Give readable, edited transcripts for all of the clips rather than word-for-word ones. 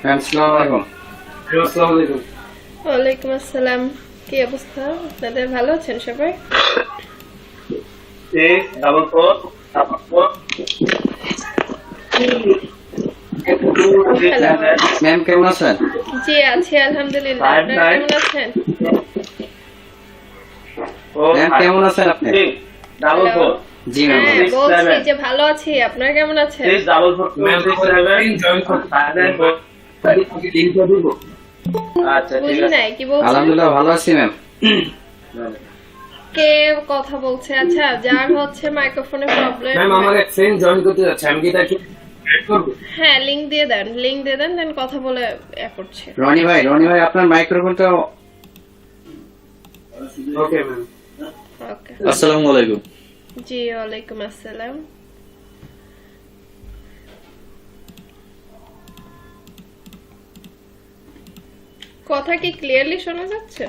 আসসালামু আলাইকুম। আসসালামু আলাইকুম। ওয়ালাইকুম আসসালাম। কি অবস্থা আপনাদের? ভালো আছেন সবাই? Double four hello. ম্যাম কেমন আছেন? জি আছি আলহামদুলিল্লাহ। আপনারা কেমন আছেন? ম্যাম কেমন আছেন আপনি? Double hello. Four G ma'am হ্যাঁ, বলছি যে ভালো আছি। আপনারা কেমন আছেন? ডাবল ফোর আচ্ছা ঠিক বুঝি আছে। নাই কি বলছেন? আলহামদুলিল্লাহ ভালো আছি ম্যাম। কে কথা বলছে? আচ্ছা, যার হচ্ছে মাইক্রোফোনে প্রবলেম। ম্যাম আমার এক ফ্রেন্ড জয়েন করতে যাচ্ছে, আমি কি তাকে অ্যাড করব? হ্যাঁ, লিংক দিয়ে দেন, দেন কথা বলে করছে। রনি ভাই আপনার মাইক্রোফোনটা ওকে ম্যাম। ওকে। আসসালামু আলাইকুম। জি ওয়ালাইকুম আসসালাম। কথা কি ক্লিয়ারলি শোনা যাচ্ছে?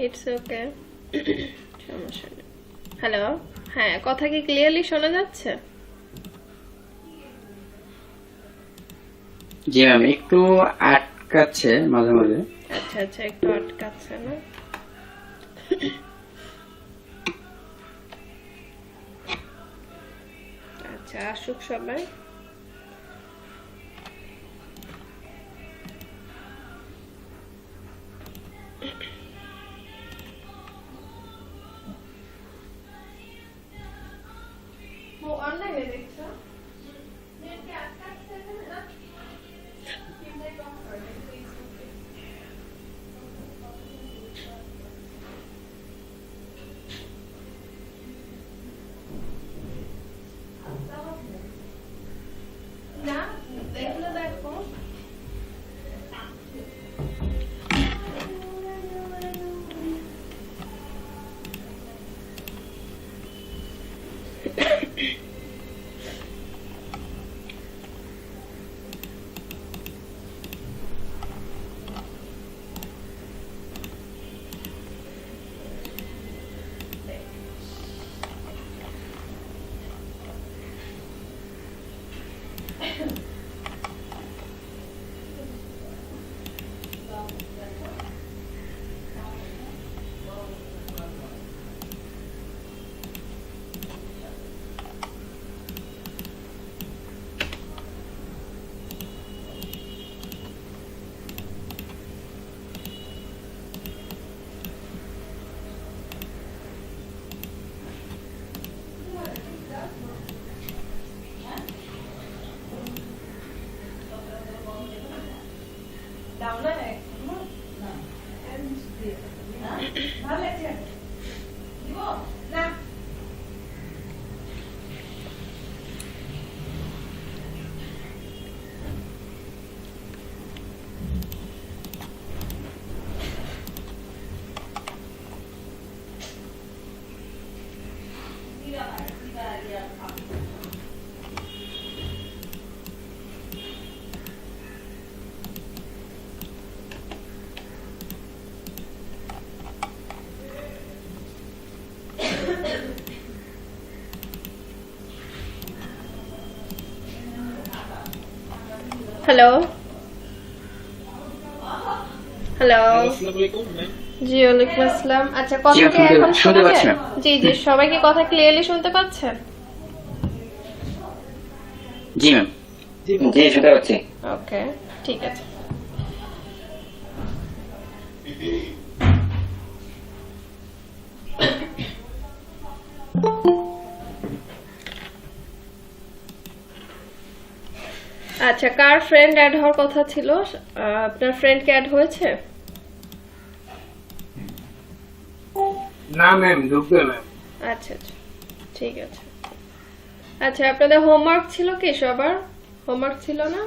ইটস ওকে, সমস্যা নেই। হ্যালো, হ্যাঁ, কথা কি ক্লিয়ারলি শোনা যাচ্ছে? জি ম্যাম একটু আটকাচ্ছে মাঝে মাঝে। আচ্ছা আচ্ছা, একটু আটকাচ্ছে না? আচ্ছা, আসুক সবাই। অনলাইনে দেখছো? না, দেখলে দেখো। হ্যালো হ্যালো, জি ওয়ালাইকুম আসসালাম। আচ্ছা, কথা কি এখন শুনতে শোনা পাচ্ছি যায়? ম্যাম। জি জি, সবাই কি কথা ক্লিয়ারলি শুনতে পাচ্ছেন? জি ম্যাম জি শুনতে পাচ্ছি। ওকে, ঠিক আছে। আচ্ছা, কার ফ্রেন্ড অ্যাড হওয়ার কথা ছিল? আপনার ফ্রেন্ড কি অ্যাড হয়েছে? না ম্যাম, ঢুকবে ম্যাম। আচ্ছা আচ্ছা, ঠিক আছে। আচ্ছা, আপনাদের হোমওয়ার্ক ছিল কি? সবার হোমওয়ার্ক ছিল না?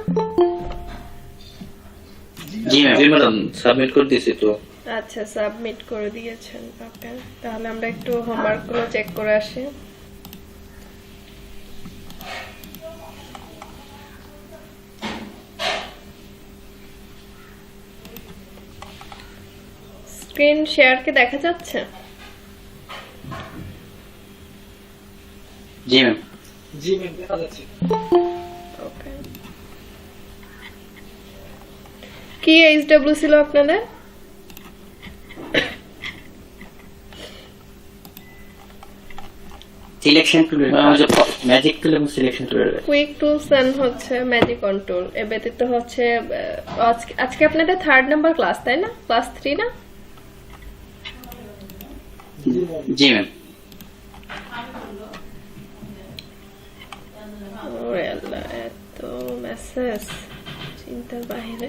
জি ম্যাম জি ম্যাডাম, সাবমিট করে দিয়েছি তো। আচ্ছা, সাবমিট করে দিয়েছেন। ওকে, তাহলে আমরা একটু হোমওয়ার্কগুলো চেক করে আসি। স্ক্রিন শেয়ার কি দেখা যাচ্ছে? জি ম্যাম জি ম্যাম দেখা যাচ্ছে। ওকে, কি এইচডব্লিউ ছিল আপনাদের? সিলেকশন টুল, ম্যাজিক টুল এবং selection tool. Quick tools and হচ্ছে ম্যাজিক কন্ট্রোল। এ ব্যতীত হচ্ছে আজকে আপনাদের 3rd নাম্বার ক্লাস, তাই না? ক্লাস 3 না? জি ম্যাম। ওরে আল্লাহ, এত মেসেজ চিন্তার বাইরে।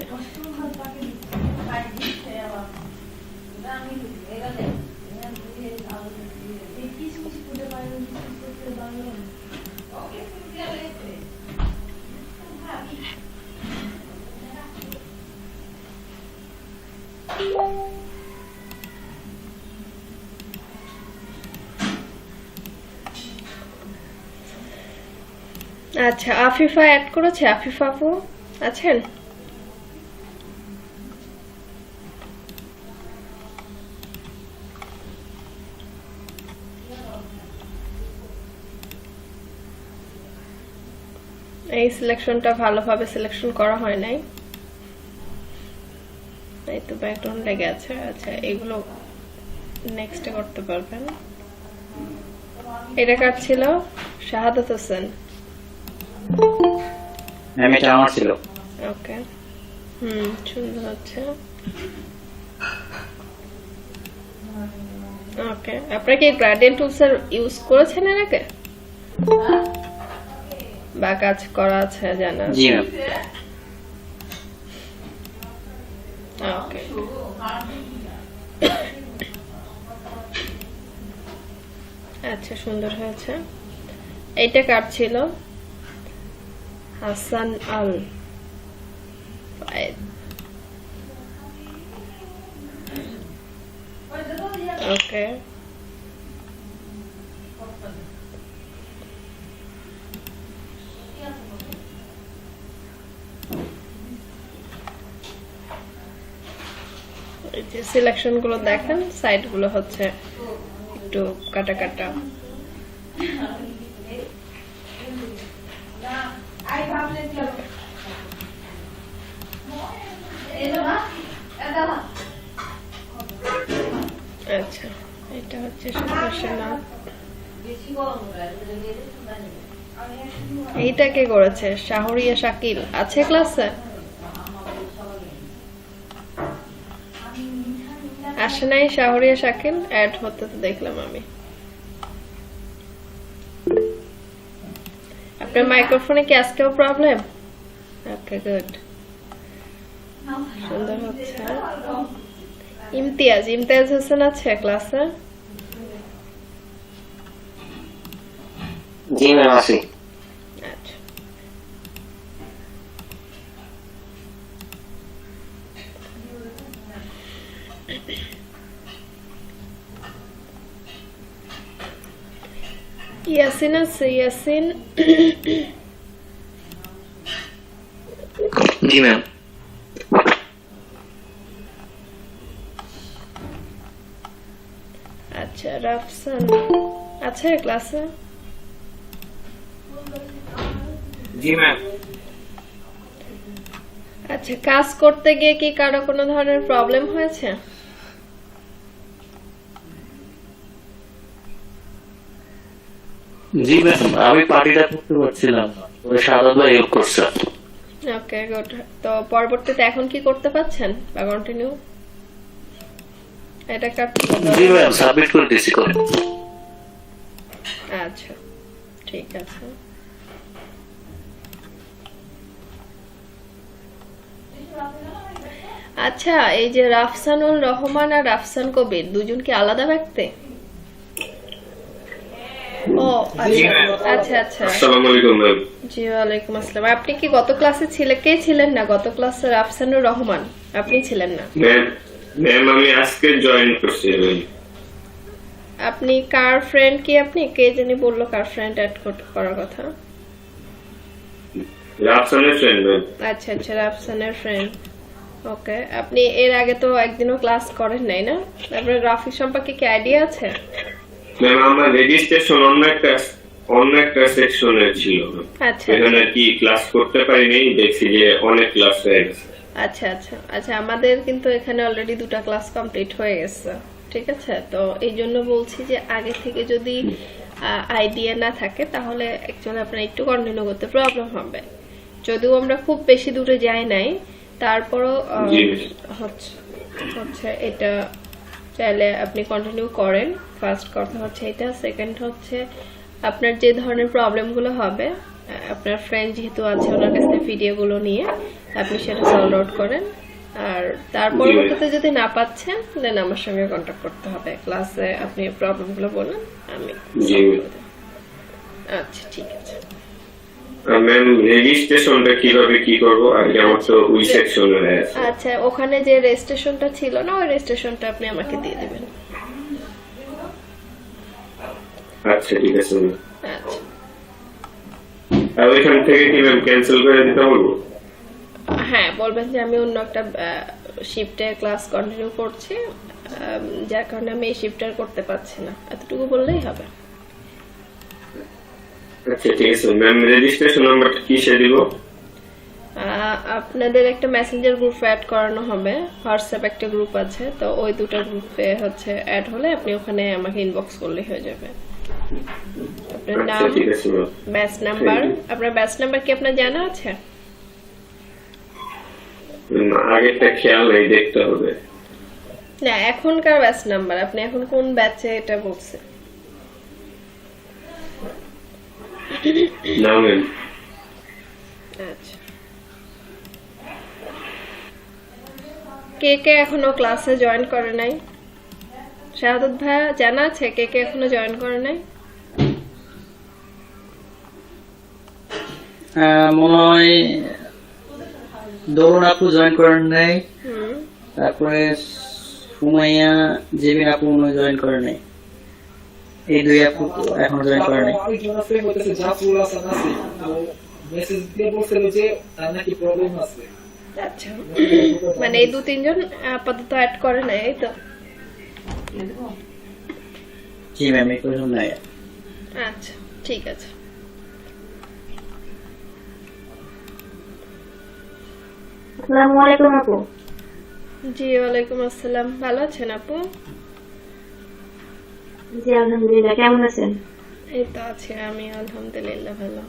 আচ্ছা, আফিফা অ্যাড করেছে? আফিফা আপু আছেন? এই সিলেকশনটা ভালোভাবে সিলেকশন করা হয় নাই, এই তো ব্যাকগ্রাউন্ড লেগে আছে। আচ্ছা, এগুলো নেক্সটে করতে পারবেন। এটা কার ছিল? শাহাদাত হোসেন। ম্যাম এটা আমার ছিল। ওকে, সুন্দর হচ্ছে। ওকে, আপনারা কি গ্রেডিয়েন্ট টুলস এর ইউজ করেছেন এর আগে বা কাজ করা আছে জানা? জি ম্যাম। ওকে, আচ্ছা, সুন্দর হয়েছে। এইটা কার ছিল? হাসান আল ফায়েদ। ওকে, এই যে সিলেকশন গুলো দেখেন, সাইড গুলো হচ্ছে একটু কাটা কাটা। আচ্ছা, এটা হচ্ছে সমস্যা না। এইটা কে করেছে? শাহরিয়া শাকিল আছে ক্লাসে? আসে নাই শাহরিয়া শাকিল? অ্যাড হতে তো দেখলাম আমি। আপনার মাইক্রোফোনে কি আজকেও প্রবলেম? ওকে, গুড, সুন্দর হচ্ছে। ইমতিয়াজ হোসেন আছে ক্লাসে? জি ম্যাম আছি। আচ্ছা, ইয়াসিন আছে? ইয়াসিন জি ম্যাম। আচ্ছা, রাফসান আছে ক্লাসে? জি ম্যাম। আচ্ছা, কাজ করতে গিয়ে কি কারো কোনো ধরনের প্রবলেম হয়েছে? জি ম্যাম, আমি পার্টিটা করতে পারছিলাম না, ওই সাদাত ভাই হেল্প করছে। ওকে, গুড। তো পরবর্তীতে এখন কি করতে পারছেন বা কন্টিনিউ? এটা কাটতে জি ম্যাম, সাবমিট করে দিছি করে। আচ্ছা, ঠিক আছে। আচ্ছা, এই যে রাফসানুল রহমান আর রাফসান কবির দুজন কি আলাদা ব্যক্তি? ও আচ্ছা আচ্ছা আচ্ছা। আসসালামু আলাইকুম ম্যাম। জি, ওয়ালাইকুম আসসালাম। আপনি কি গত ক্লাসে ছিলেন? কে ছিলেন না গত ক্লাসে? রাফসানুর রহমান আপনি ছিলেন না? ম্যাম আমি আজকে জয়েন করছি। আপনি কার ফ্রেন্ড? কি আপনি কে জানি বললো কার ফ্রেন্ড অ্যাড করার কথা? রাফসানের ফ্রেন্ড ম্যাম। আচ্ছা আচ্ছা, রাফসানের ফ্রেন্ড। ওকে, আপনি এর আগে তো একদিনও ক্লাস করেন নাই না? তারপরে রাফি সম্পর্কে কি আইডিয়া আছে? ম্যাম আমার রেজিস্ট্রেশন অন্য একটা অন্য একটা সেকশনের ছিল। আচ্ছা এখানে কি ক্লাস করতে পারিনি, দেখছি যে অনেক ক্লাস হয়ে গেছে। আচ্ছা আচ্ছা আচ্ছা আমাদের কিন্তু এখানে অলরেডি 2টা ক্লাস কমপ্লিট হয়ে গেছে, ঠিক আছে? তো এই জন্য বলছি যে আগে থেকে যদি আইডিয়া না থাকে তাহলে অ্যাকচুয়ালি আপনার একটু কন্টিনিউ করতে প্রবলেম হবে। যদিও আমরা খুব বেশি দূরে যাই নাই, তারপরও জি। হচ্ছে হচ্ছে এটা চাইলে আপনি কন্টিনিউ করেন। ফার্স্ট কথা হচ্ছে এটা, সেকেন্ড হচ্ছে আপনার যে ধরনের প্রবলেমগুলো হবে আপনার ফ্রেন্ড যেহেতু আছে ওনার কাছে ভিডিওগুলো নিয়ে আপনি সেটা সলভ আউট করেন। আর তার পরবর্তীতে যদি না পাচ্ছেন দেন আমার সঙ্গে কন্ট্যাক্ট করতে হবে, ক্লাসে আপনি প্রবলেমগুলো বলেন আমি জি। solve করে দেব। আচ্ছা ঠিক আছে। ম্যাম রেজিস্ট্রেশনটা কিভাবে কি করব? আগে আমার তো ওই সেকশনে আছে। আচ্ছা ওখানে যে রেজিস্ট্রেশনটা ছিল না ওই রেজিস্ট্রেশনটা আপনি আমাকে দিয়ে দিবেন। আচ্ছা ঠিক আছে ম্যাম। আচ্ছা আর ওইখান থেকে কি ম্যাম ক্যান্সেল করে দিতে বলবো? হ্যাঁ বলবেন যে আমি অন্য একটা শিফটে ক্লাস কন্টিনিউ করছি, যার কারণে আমি এই শিফট আর করতে পারছি না, এতটুকু বললেই হবে। আচ্ছা ঠিক আছে ম্যাম। রেজিস্ট্রেশন নাম্বারটা কিসে দিব? আপনাদের একটা মেসেঞ্জার গ্রুপ অ্যাড করানো হবে, হোয়াটসঅ্যাপ একটা গ্রুপ আছে, তো ওই দুটো গ্রুপে হচ্ছে অ্যাড হলে আপনি ওখানে আমাকে ইনবক্স করলেই হয়ে যাবে। আপনার আচ্ছা নাম, ঠিক আছে ম্যাম। ব্যাচ নাম্বার, আপনার ব্যাচ নাম্বার কি আপনার জানা আছে? আগেরটা খেয়াল নেই, দেখতে হবে। না এখনকার ব্যাচ নাম্বার, আপনি এখন কোন ব্যাচে এটা বলছেন? না ম্যাম। আচ্ছা কে কে এখনো ক্লাসে জয়েন করে নাই? শাহাদত ভাইয়া জানা আছে কে কে এখনো জয়েন করে নাই? মনে হয় দরুন আপু জয়েন করেন নাই, হুম তারপরে সুমাইয়া জেবিন আপু মনে হয় জয়েন করে নাই, এই দুই আপু এখনো জয়েন করে নাই। আরেকজন আছে বলতেছে জাফরুল হাসান আছে, তো মেসেজ দিয়ে বলছিল যে তার নাকি প্রবলেম আছে। আচ্ছা মানে এই 2-3 জন আপাতত অ্যাড করে নাই, এই তো? জি ম্যাম এই প্রয়োজন নাই। আচ্ছা ঠিক আছে। আসসালামু আলাইকুম আপু। জি ওয়ালাইকুম আসসালাম, ভালো আছেন আপু? জি আলহামদুলিল্লাহ, কেমন আছেন? এই তো আছি আমি আলহামদুলিল্লাহ ভালো।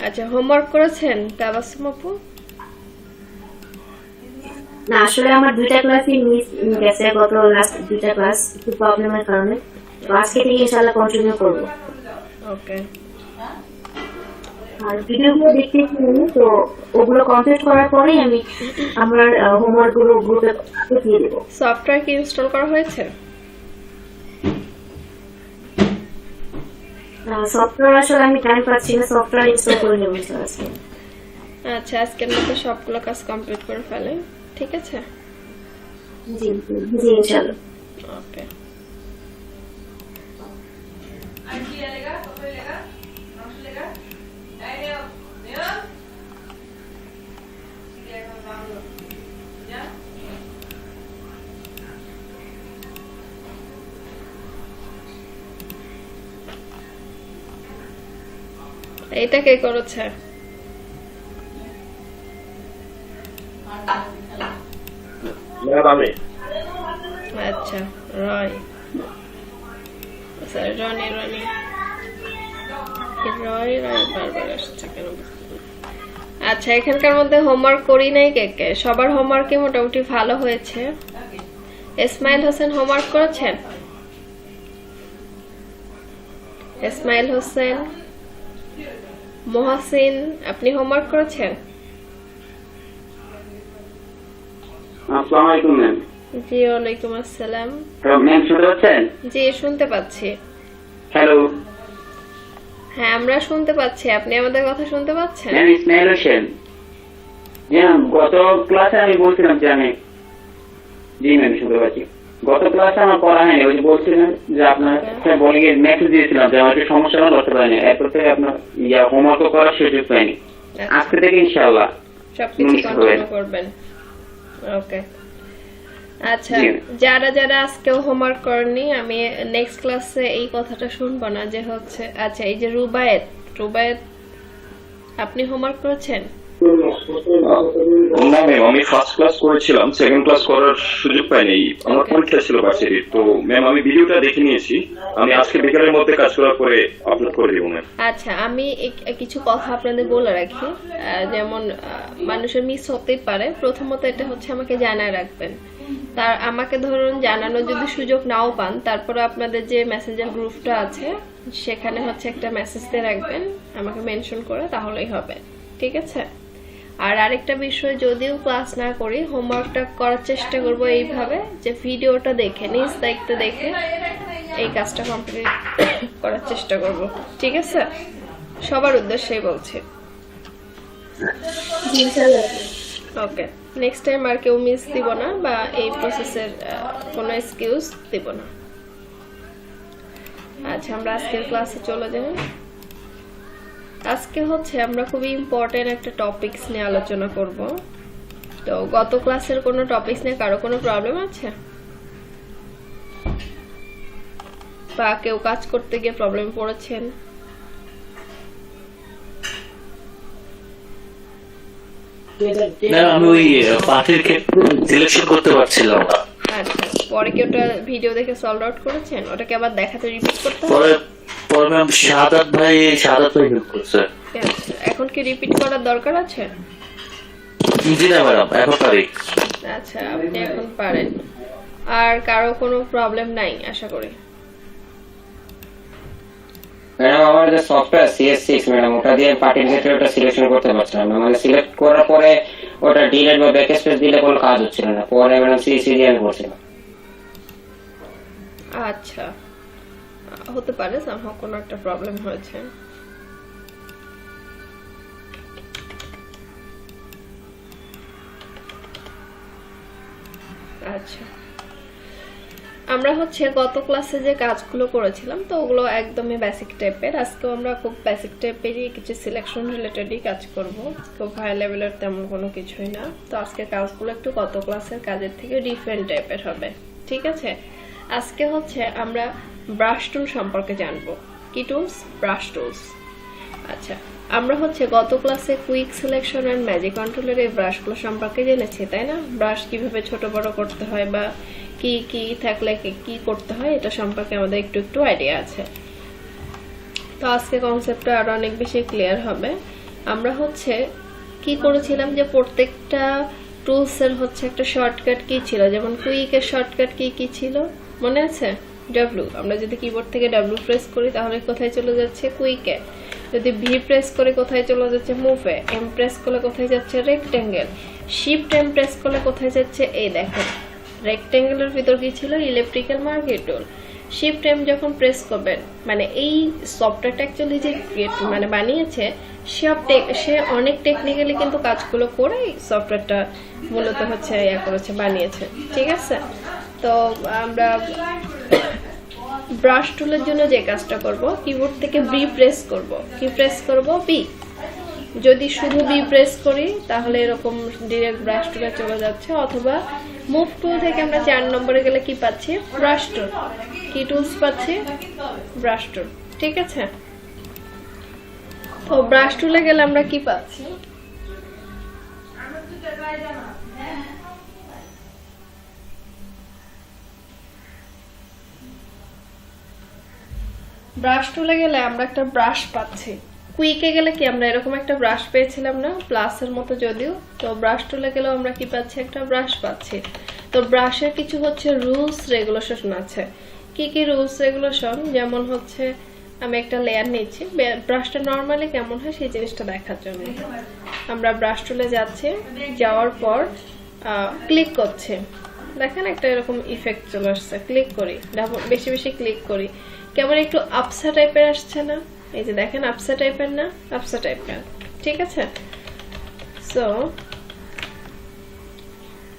আচ্ছা হোমওয়ার্ক করেছেন তাবাসসুম আপু? না আসলে আমার 2টা ক্লাসই মিস গেছে, গত লাস্ট 2টা ক্লাস একটু প্রবলেমের কারণে, তো আজকে থেকে ইনশাআল্লাহ কন্টিনিউ করব। ওকে আর ভিডিওগুলো দেখতেছি তো ওগুলো কমপ্লিট করার পরেই আমি আমার হোমওয়ার্ক গুলো গ্রুপে দিয়ে দেব। সফটওয়্যার কি ইনস্টল করা হয়েছে? সফটওয়্যার আসলে আমি টাইম পাচ্ছি না, সফটওয়্যার ইনস্টল করে নেব আজকে। আচ্ছা আজকের মতো সবগুলো কাজ কমপ্লিট করে ফেলেন, ঠিক আছে? জি জি ইনশাআল্লাহ। ওকে এইটা কে করেছে? আচ্ছা রয়, আচ্ছা রনি রনি রয় রয় বারবার আসছে কেন? আচ্ছা এখানকার মধ্যে হোমওয়ার্ক করি নাই কে কে? সবার হোমওয়ার্কই মোটামুটি ভালো হয়েছে। ইসমাইল হোসেন হোমওয়ার্ক করেছেন? ইসমাইল হোসেন, মহাসিন আপনি হোমওয়ার্ক করেছেন? আসসালামু আলাইকুম ম্যাম। জি ওয়ালাইকুম আসসালাম। ম্যাম শুনতে পাচ্ছেন? জি শুনতে পাচ্ছি। হ্যালো হ্যাঁ আমরা শুনতে পাচ্ছি, আপনি আমাদের কথা শুনতে পাচ্ছেন? ম্যাম, ইসমাইল হোসেন। জি ম্যাম, গত ক্লাসে আমি বলছিলাম যে আমি, জি ম্যাম শুনতে পাচ্ছি। গত ক্লাসে আমার পড়া হয়নি, ওই যে বলছিলেন যে আপনার বলে গিয়ে মেসেজ দিয়েছিলাম যে আমার একটু সমস্যা হলো, করতে পারিনি, এরপর থেকে আপনার হোমওয়ার্কও করার সুযোগ পাইনি। আজকে থেকে ইনশাআল্লাহ সবকিছু কন্টিনিউ করবেন। ওকে আচ্ছা, জি। যারা যারা আজকেও হোমওয়ার্ক করেননি, আমি নেক্সট ক্লাসে এই কথাটা শুনবো না যে হচ্ছে, আচ্ছা এই যে রুবায়েত আপনি হোমওয়ার্ক করেছেন? না ম্যাম, আমি ফার্স্ট ক্লাস করেছিলাম, সেকেন্ড ক্লাস করার সুযোগ পাইনি, আমার পরীক্ষা ছিল ভার্সিটির। তো ম্যাম আমি ভিডিওটা দেখে নিয়েছি, আমি আজকে বিকেলের মধ্যে কাজ করার পরে আপলোড করে দেবো ম্যাম। আচ্ছা, আমি কিছু কথা আপনাদের বলে রাখি। যেমন মানুষের মিস হতেই পারে, প্রথমত এটা হচ্ছে আমাকে জানায় রাখবেন। তার আমাকে ধরুন জানানোর যদি সুযোগ নাও পান, তারপরে আপনাদের যে মেসেঞ্জার গ্রুপটা আছে সেখানে হচ্ছে একটা মেসেজ দিয়ে রাখবেন আমাকে মেনশন করে, তাহলেই হবে, ঠিক আছে? আর আরেকটা বিষয়, যদিও ক্লাস না করি, হোমওয়ার্কটা করার চেষ্টা করব এইভাবে যে ভিডিওটা দেখে, নিজ দায়িত্ব দেখে এই কাজটা কমপ্লিট করার চেষ্টা করব, ঠিক আছে? সবার উদ্দেশ্যেই বলছি। জি ইনশাআল্লাহ। ওকে, নেক্সট টাইম আর কেউ মিস দিব না বা এই প্রসেসের কোনো এক্সকিউজ দিব না। আচ্ছা, আমরা আজকের ক্লাসে চলে যাই। আজকে হচ্ছে আমরা খুবই ইম্পর্টেন্ট একটা টপিকস নিয়ে আলোচনা করব। তো গত ক্লাসের কোনো টপিকস নিয়ে কারো কোনো প্রবলেম আছে, বা কেউ কাজ করতে গিয়ে প্রবলেম পড়েছেন? না, আমি ওই পার্টির ক্ষেত্রে সিলেকশন করতে পারছিলাম না। আচ্ছা, পরে কি ওটা ভিডিও দেখে সলভ আউট করেছেন? ওটাকে আবার দেখাতে রিপিট করতে হবে? পরে পরে ম্যাম শাহাদাত ভাই হেল্প করছে। আচ্ছা, এখন কি রিপিট করার দরকার আছে? জি না ম্যাডাম, এখন পারি। আচ্ছা, আপনি এখন পারেন। আর কারো কোনো প্রবলেম নাই আশা করি? ম্যাডাম আমার যে সফটওয়্যার CS6 ম্যাডাম, ওটা দিয়ে পার্টির ক্ষেত্রে ওটা সিলেকশন করতে পারছিলাম না, মানে সিলেক্ট করার পরে ওটা ডিলিট বা ব্যাক স্পেস দিলে কোনো কাজ হচ্ছিল না, পরে ম্যাডাম CC দিয়ে আমি করছিলাম। আচ্ছা, হতে পারে সামহাও কোনো একটা প্রবলেম হয়েছে। আচ্ছা, আমরা হচ্ছে গত ক্লাসে যে কাজগুলো করেছিলাম তো ওগুলো একদমই বেসিক টাইপের। আজকেও আমরা খুব বেসিক টাইপেরই কিছু সিলেকশন রিলেটেডই কাজ করব, খুব হাই লেভেলের তেমন কোনো কিছুই না। তো আজকে কাজগুলো একটু গত ক্লাসের কাজের থেকে ডিফারেন্ট টাইপের হবে, ঠিক আছে? আজকে হচ্ছে আমরা ব্রাশ টুল সম্পর্কে জানবো। কি টুলস? Brush tools. আচ্ছা, আমরা হচ্ছে গত ক্লাসে কুইক সিলেকশন এন্ড ম্যাজিক কন্ট্রোলের এই ব্রাশগুলো সম্পর্কে জেনেছি, তাই না? ব্রাশ কিভাবে ছোট বড় করতে হয় বা কি কি থাকলে কি করতে হয় এটা সম্পর্কে আমাদের একটু একটু আইডিয়া আছে। তো আজকে কনসেপ্টটা আরো অনেক বেশি ক্লিয়ার হবে। আমরা হচ্ছে কি করেছিলাম যে প্রত্যেকটা টুলস এর হচ্ছে একটা শর্টকাট কি ছিল, যেমন কুইকের শর্টকাট কি কি ছিল মনে আছে? W। আমরা যদি কিবোর্ড থেকে W প্রেস করি তাহলে কোথায় চলে যাচ্ছে? কুইকে। যদি V প্রেস করে কোথায় চলে যাচ্ছে? মুভে। M প্রেস করলে কোথায় যাচ্ছে? রেক্টেঙ্গেল। শিফট M প্রেস করলে কোথায় যাচ্ছে? এই দেখেন, রেক্টেঙ্গেলের ভিতর কি ছিল? ইলেকট্রিক্যাল মার্কেট টুল। শিফট M যখন প্রেস করবেন, মানে এই সফটওয়্যারটা অ্যাকচুয়ালি যে মানে বানিয়েছে সে অনেক টেকনিক্যালি কিন্তু কাজগুলো করে সফটওয়্যারটা মূলত হচ্ছে ইয়া করেছে, বানিয়েছে, ঠিক আছে? তো আমরা ব্রাশ টুলের জন্য যে কাজটা করব, কিবোর্ড থেকে B প্রেস করব। কি প্রেস করব? B। যদি শুধু B প্রেস করি তাহলে এরকম ডিরেক্ট ব্রাশ টুলে চলে যাচ্ছে, অথবা মুভ টুল থেকে আমরা 4 নম্বরে গেলে কি পাচ্ছি? ব্রাশ টুল। কি টুলস পাচ্ছি? ব্রাশ টুল, ঠিক আছে? তো ব্রাশ টুলে গেলে আমরা কি পাচ্ছি? ব্রাশ টুলে গেলে আমরা একটা ব্রাশ পাচ্ছি। কুইকে গেলে কি আমরা এরকম একটা ব্রাশ পেয়েছিলাম না, প্লাসের মতো যদিও? তো ব্রাশ টুলে গেলেও আমরা কি পাচ্ছি? একটা ব্রাশ পাচ্ছি। তো ব্রাশের কিছু হচ্ছে রুলস রেগুলেশন আছে। কি কি রুলস রেগুলেশন? যেমন হচ্ছে আমি একটা লেয়ার নিচ্ছি, ব্রাশটা নর্মালি কেমন হয় সেই জিনিসটা দেখার জন্য আমরা ব্রাশ টুলে যাচ্ছি, যাওয়ার পর ক্লিক করছি, দেখেন একটা এরকম ইফেক্ট চলে আসছে। ক্লিক করি, বেশি বেশি ক্লিক করি, কেমন একটু আপসা টাইপের আসছে না? এই যে দেখেন, আপসা টাইপের না? আপসা টাইপের, ঠিক আছে? সো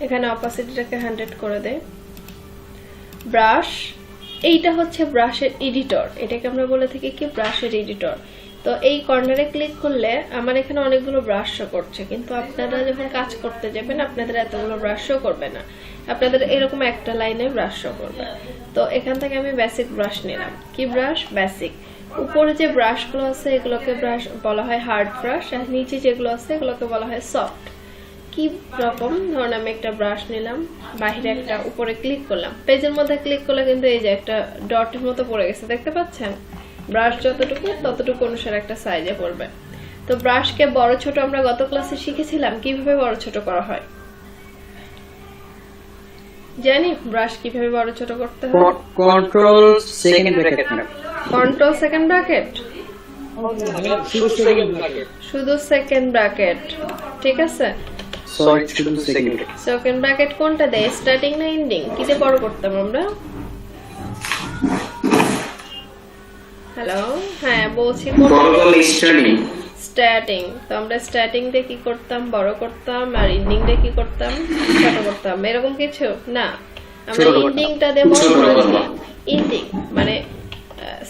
এখানে অপাসিটিটাকে 100 করে দেয়। ব্রাশ, এইটা হচ্ছে ব্রাশের এডিটর, এটাকে আমরা বলে থাকি কি? ব্রাশের এডিটর। তো এই কর্নারে ক্লিক করলে আমার এখানে অনেকগুলো ব্রাশ শো করছে, কিন্তু আপনারা যখন কাজ করতে যাবেন আপনাদের এতগুলো ব্রাশ শো করবে না, আপনাদের এরকম একটা লাইনে ব্রাশ শো করবে। তো এখান থেকে আমি বেসিক ব্রাশ নিলাম। কি ব্রাশ? বেসিক। উপরে যে ব্রাশগুলো আছে এগুলোকে ব্রাশ বলা হয় হার্ড ব্রাশ, আর নিচে যেগুলো আছে এগুলোকে বলা হয় সফট। কি রকম? ধরুন আমি একটা ব্রাশ নিলাম, বাইরে একটা, উপরে ক্লিক করলাম, পেজের মধ্যে ক্লিক করলে কিন্তু এই যে একটা ডটের মতো পড়ে গেছে, দেখতে পাচ্ছেন? ব্রাশ যতটুকু ততটুকু অনুসারে একটা সাইজে পড়বে। তো ব্রাশকে বড় ছোট আমরা গত ক্লাসে শিখেছিলাম কিভাবে বড় ছোট করা হয়, জানি ব্রাশ কিভাবে বড় ছোট করতে হয়। Control second bracket, control second bracket, শুধু সেকেন্ড ব্র্যাকেট, ঠিক আছে? সরি শুধু সেকেন্ড। সেকেন্ড ব্র্যাকেট কোনটা দেয়, স্টার্টিং না এন্ডিং? কিতে বড় করতাম আমরা? হ্যালো, হ্যাঁ বলছি স্টার্টিং। তো আমরা স্টার্টিং দিয়ে কি করতাম, বড় করতাম, আর এন্ডিং দিয়ে কি করতাম, ছোট করতাম, এরকম কিছু না। আমরা এন্ডিংটা দিয়ে বড় করতাম। এন্ডিং মানে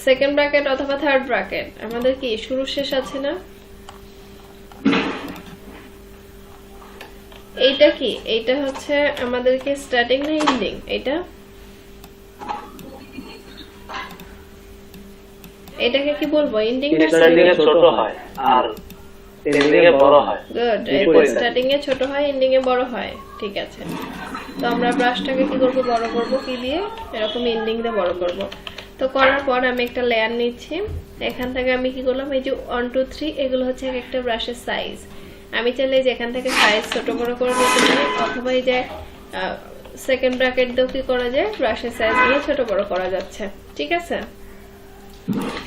সেকেন্ড ব্র্যাকেট অথবা থার্ড ব্র্যাকেট আমাদের কি শুরু শেষ আছে না? এইটা কি? এইটা হচ্ছে আমাদেরকে স্টার্টিং না এন্ডিং? এটাকে কি বলবো, এন্ডিং না স্টার্টিং? ছোট হয় আর এন্ডিং এ বড় হয়। গুড, এটা স্টার্টিং এ ছোট হয়, এন্ডিং এ বড় হয়, ঠিক আছে। তো আমরা ব্রাশটাকে কি করব, বড় করব কি দিয়ে, এরকম এন্ডিং দিয়ে বড় করব। তো করার পর আমি একটা লেয়ার নিচ্ছি, এখান থেকে আমি কি করলাম, এই যে 1 2 3 এগুলো হচ্ছে একটা ব্রাশের সাইজ। আমি চাইলে যে এখান থেকে সাইজ ছোট বড় করে নিতে পারি, অথবা এই যে সেকেন্ড ব্র্যাকেট দিয়েও কি করা যায়, ব্রাশের সাইজ নিয়ে ছোট বড় করা যাচ্ছে, ঠিক আছে।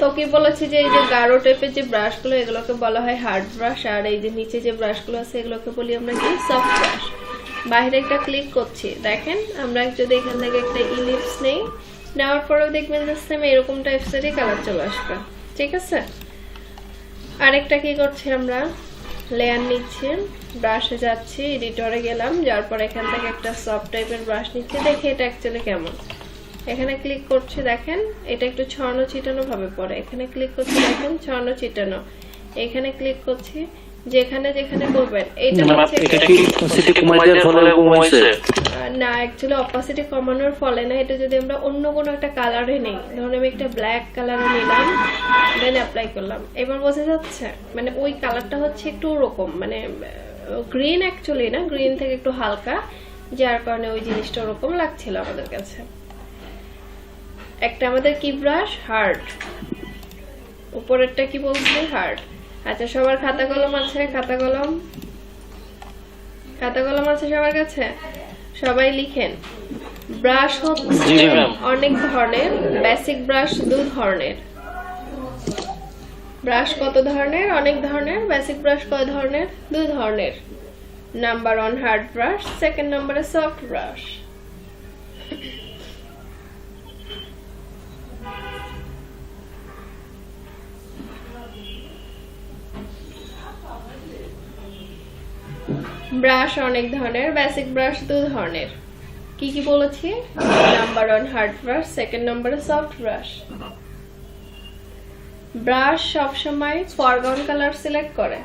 তো কি বলেছি যে এই যে গাঢ় টাইপের যে ব্রাশগুলো এগুলোকে বলা হয় হার্ড ব্রাশ, আর এই যে নিচে যে ব্রাশগুলো আছে এগুলোকে বলি আমরা কি, সফট ব্রাশ। বাইরে একটা ক্লিক করছি, দেখেন আমরা যদি এখান থেকে একটা ইলিপস নেই, নেওয়ার পরেও দেখবেন যে সেম এরকম টাইপসেরই কালার চলে আসবে, ঠিক আছে। আরেকটা কি করছি, আমরা লেয়ার নিচ্ছি, ব্রাশে যাচ্ছি, এডিটরে গেলাম, যাওয়ার পর এখান থেকে একটা সফট টাইপের ব্রাশ নিচ্ছি, দেখি এটা অ্যাকচুয়ালি কেমন। এখানে ক্লিক করছি, দেখেন এটা একটু ছড়ানো ছিটানো ভাবে পড়ে। এখানে ক্লিক করছি, দেখেন ছড়ানো ছিটানো। এখানে ক্লিক করছি, যেখানে যেখানে করবেন এইটা হচ্ছে এটা কি অপাসিটি কমানোর ফলে কমাইছে না, অ্যাকচুয়ালি অপাসিটি কমানোর ফলে না। এটা যদি আমরা অন্য কোনো একটা কালারে নেই, ধরুন আমি একটা ব্ল্যাক কালারে নিলাম, দেন অ্যাপ্লাই করলাম, এবার বোঝা যাচ্ছে মানে ওই কালারটা হচ্ছে একটু ওরকম, মানে গ্রিন অ্যাকচুয়ালি না, গ্রিন থেকে একটু হালকা, যার কারণে ওই জিনিসটা ওরকম লাগছিল আমাদের কাছে। একটা আমাদের কি ব্রাশ, হার্ড, উপরেরটা কি বলছে, হার্ড। আচ্ছা, সবার খাতা কলম আছে? খাতা কলম আছে সবার কাছে? সবাই লিখেন। ব্রাশ হচ্ছে অনেক ধরনের, বেসিক ব্রাশ 2 ধরনের। ব্রাশ কত ধরনের? অনেক ধরনের। বেসিক ব্রাশ কয় ধরনের? 2 ধরনের। নাম্বার 1 হার্ড ব্রাশ, সেকেন্ড নাম্বারে সফট ব্রাশ। ব্রাশ অনেক ধরনের, বেসিক ব্রাশ 2 ধরনের। কি কি বলেছি? নাম্বার 1 হার্ড ব্রাশ, সেকেন্ড নাম্বারে সফট ব্রাশ। ব্রাশ সবসময় ফরগ্রাউন্ড কালার সিলেক্ট করে।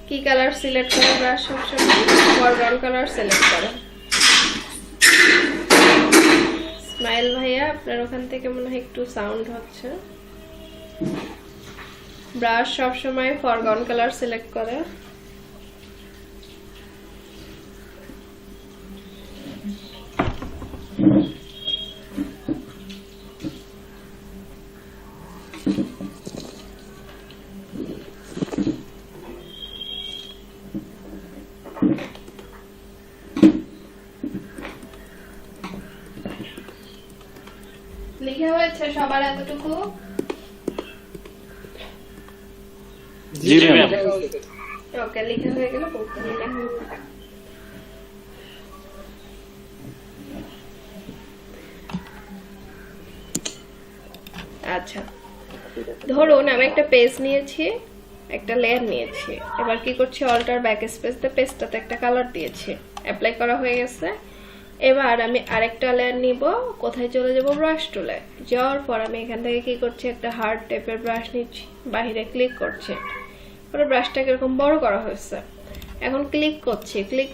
কি কালার সিলেক্ট করে ব্রাশ সবসময়? ফরগ্রাউন্ড কালার সিলেক্ট করে। স্মাইল ভাইয়া, আপনার ওখান থেকে মনে হয় একটু সাউন্ড হচ্ছে। ব্রাশ সবসময় ফরগ্রাউন্ড কালার সিলেক্ট করে। লিখে হয়েছে সবার এতটুকু? জি ম্যাম। ওকে, লিখে হয়ে গেল। আচ্ছা, ধরুন আমি একটা পেজ নিয়েছি, একটা লেয়ার নিয়েছি, এবার কি করছি, অল্টার ব্যাক স্পেস দিয়ে পেজটাতে একটা কালার দিয়েছি, অ্যাপ্লাই করা হয়ে গেছে। এবার আমি আরেকটা লেয়ার নিব, কোথায় চলে যাব, ব্রাশ টুলে। যাওয়ার পর আমি এখান থেকে কি করছি, একটা হার্ড টাইপের ব্রাশ নিচ্ছি, বাহিরে ক্লিক করছি, পরে ব্রাশটাকে এরকম বড় করা হয়েছে। এখন ক্লিক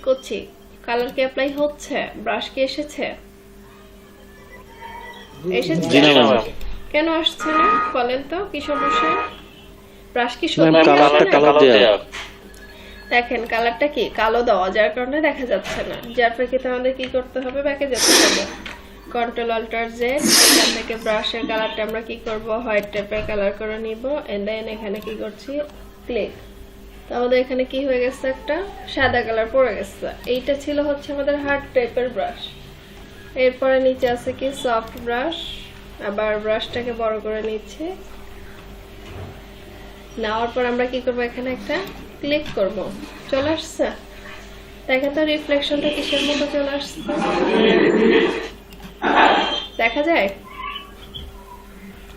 করছি, কালার কি অ্যাপ্লাই হচ্ছে, ব্রাশ কি এসেছে, এসেছে? কেন আসছে না বলেন তো, কি সমস্যা? ব্রাশ কি দেখেন কালারটা কি কালো দেওয়া, যার কারণে দেখা যাচ্ছে না। যার প্রেক্ষিতে আমাদের কি করতে হবে, ব্যাকে যেতে হবে, কন্ট্রোল অল্টার জেড, এখান থেকে ব্রাশের কালারটা আমরা কি করব, হোয়াইট টাইপের কালার করে নিব। এন্ড দেন এখানে কি করছি, ক্লিক। তো আমাদের এখানে কি হয়ে গেছে, একটা সাদা কালার পড়ে গেছে। এইটা ছিল হচ্ছে আমাদের হার্ড টাইপের ব্রাশ। এরপরে নিচে আছে কি সফট ব্রাশ, আবার ব্রাশটাকে বড় করে নিচ্ছে। নেওয়ার পর আমরা কি করব, এখানে একটা ক্লিক করব, চলে আসছে। দেখেন তো রিফ্লেকশনটা কিসের মতো চলে আসছে, দেখা যায়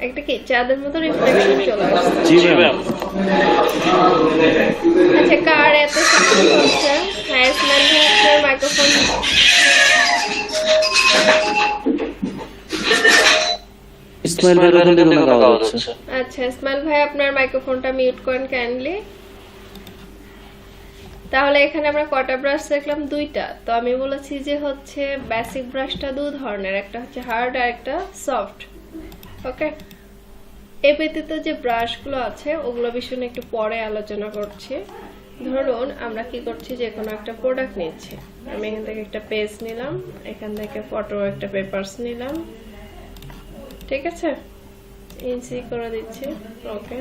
একটা কি চাঁদের মতো রিফ্লেকশন চলে আসছে। আচ্ছা, কার এত সাউন্ড হচ্ছে? হ্যাঁ, স্মেল হচ্ছে, মাইক্রোফোন আচ্ছা ইসমাইল ভাই আপনার মাইক্রোফোনটা মিউট করেন কাইন্ডলি। তাহলে এখানে আমরা কটা ব্রাশ দেখলাম, দুইটা। তো আমি বলেছি যে হচ্ছে বেসিক ব্রাশটা দুই ধরনের, একটা হচ্ছে হার্ড আর একটা সফট। ওকে, এই ব্যতীত যে ব্রাশগুলো আছে ওগুলো বিষয়ে একটু পরে আলোচনা করছি। ধরুন আমরা কি করছি, যে কোনো একটা প্রোডাক্ট নিচ্ছি, আমি এখান থেকে একটা পেজ নিলাম, এখান থেকে ফটো একটা পেপারস নিলাম, ঠিক আছে, ইনসি করে দিচ্ছি। ওকে,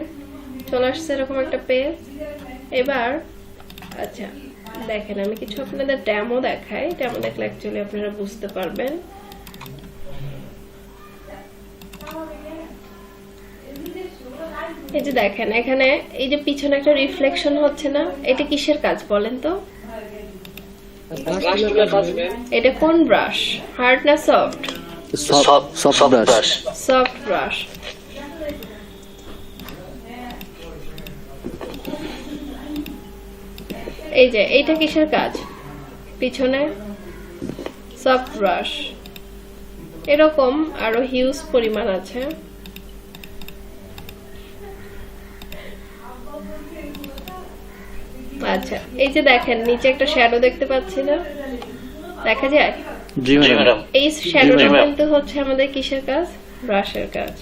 চলে আসছে এরকম একটা পেজ। এবার আচ্ছা দেখেন, আমি কিছু আপনাদের ডেমো দেখাই, ডেমো দেখলে অ্যাকচুয়ালি আপনারা বুঝতে পারবেন। এই যে দেখেন এখানে এই যে পিছনে একটা রিফ্লেকশন হচ্ছে না, এটা কিসের কাজ বলেন তো? এটা কোন ব্রাশ, হার্ড না সফট? Soft brush. এই যে এইটা কিসের কাজ, পিছনে সফট ব্রাশ। এরকম আরো হিউজ পরিমাণ আছে। আচ্ছা, এই যে দেখেন নিচে একটা শ্যাডো দেখতে পাচ্ছি না, দেখা যায়? এই শ্যাডোটা কিন্তু হচ্ছে আমাদের কিসের কাজ, ব্রাশের কাজ।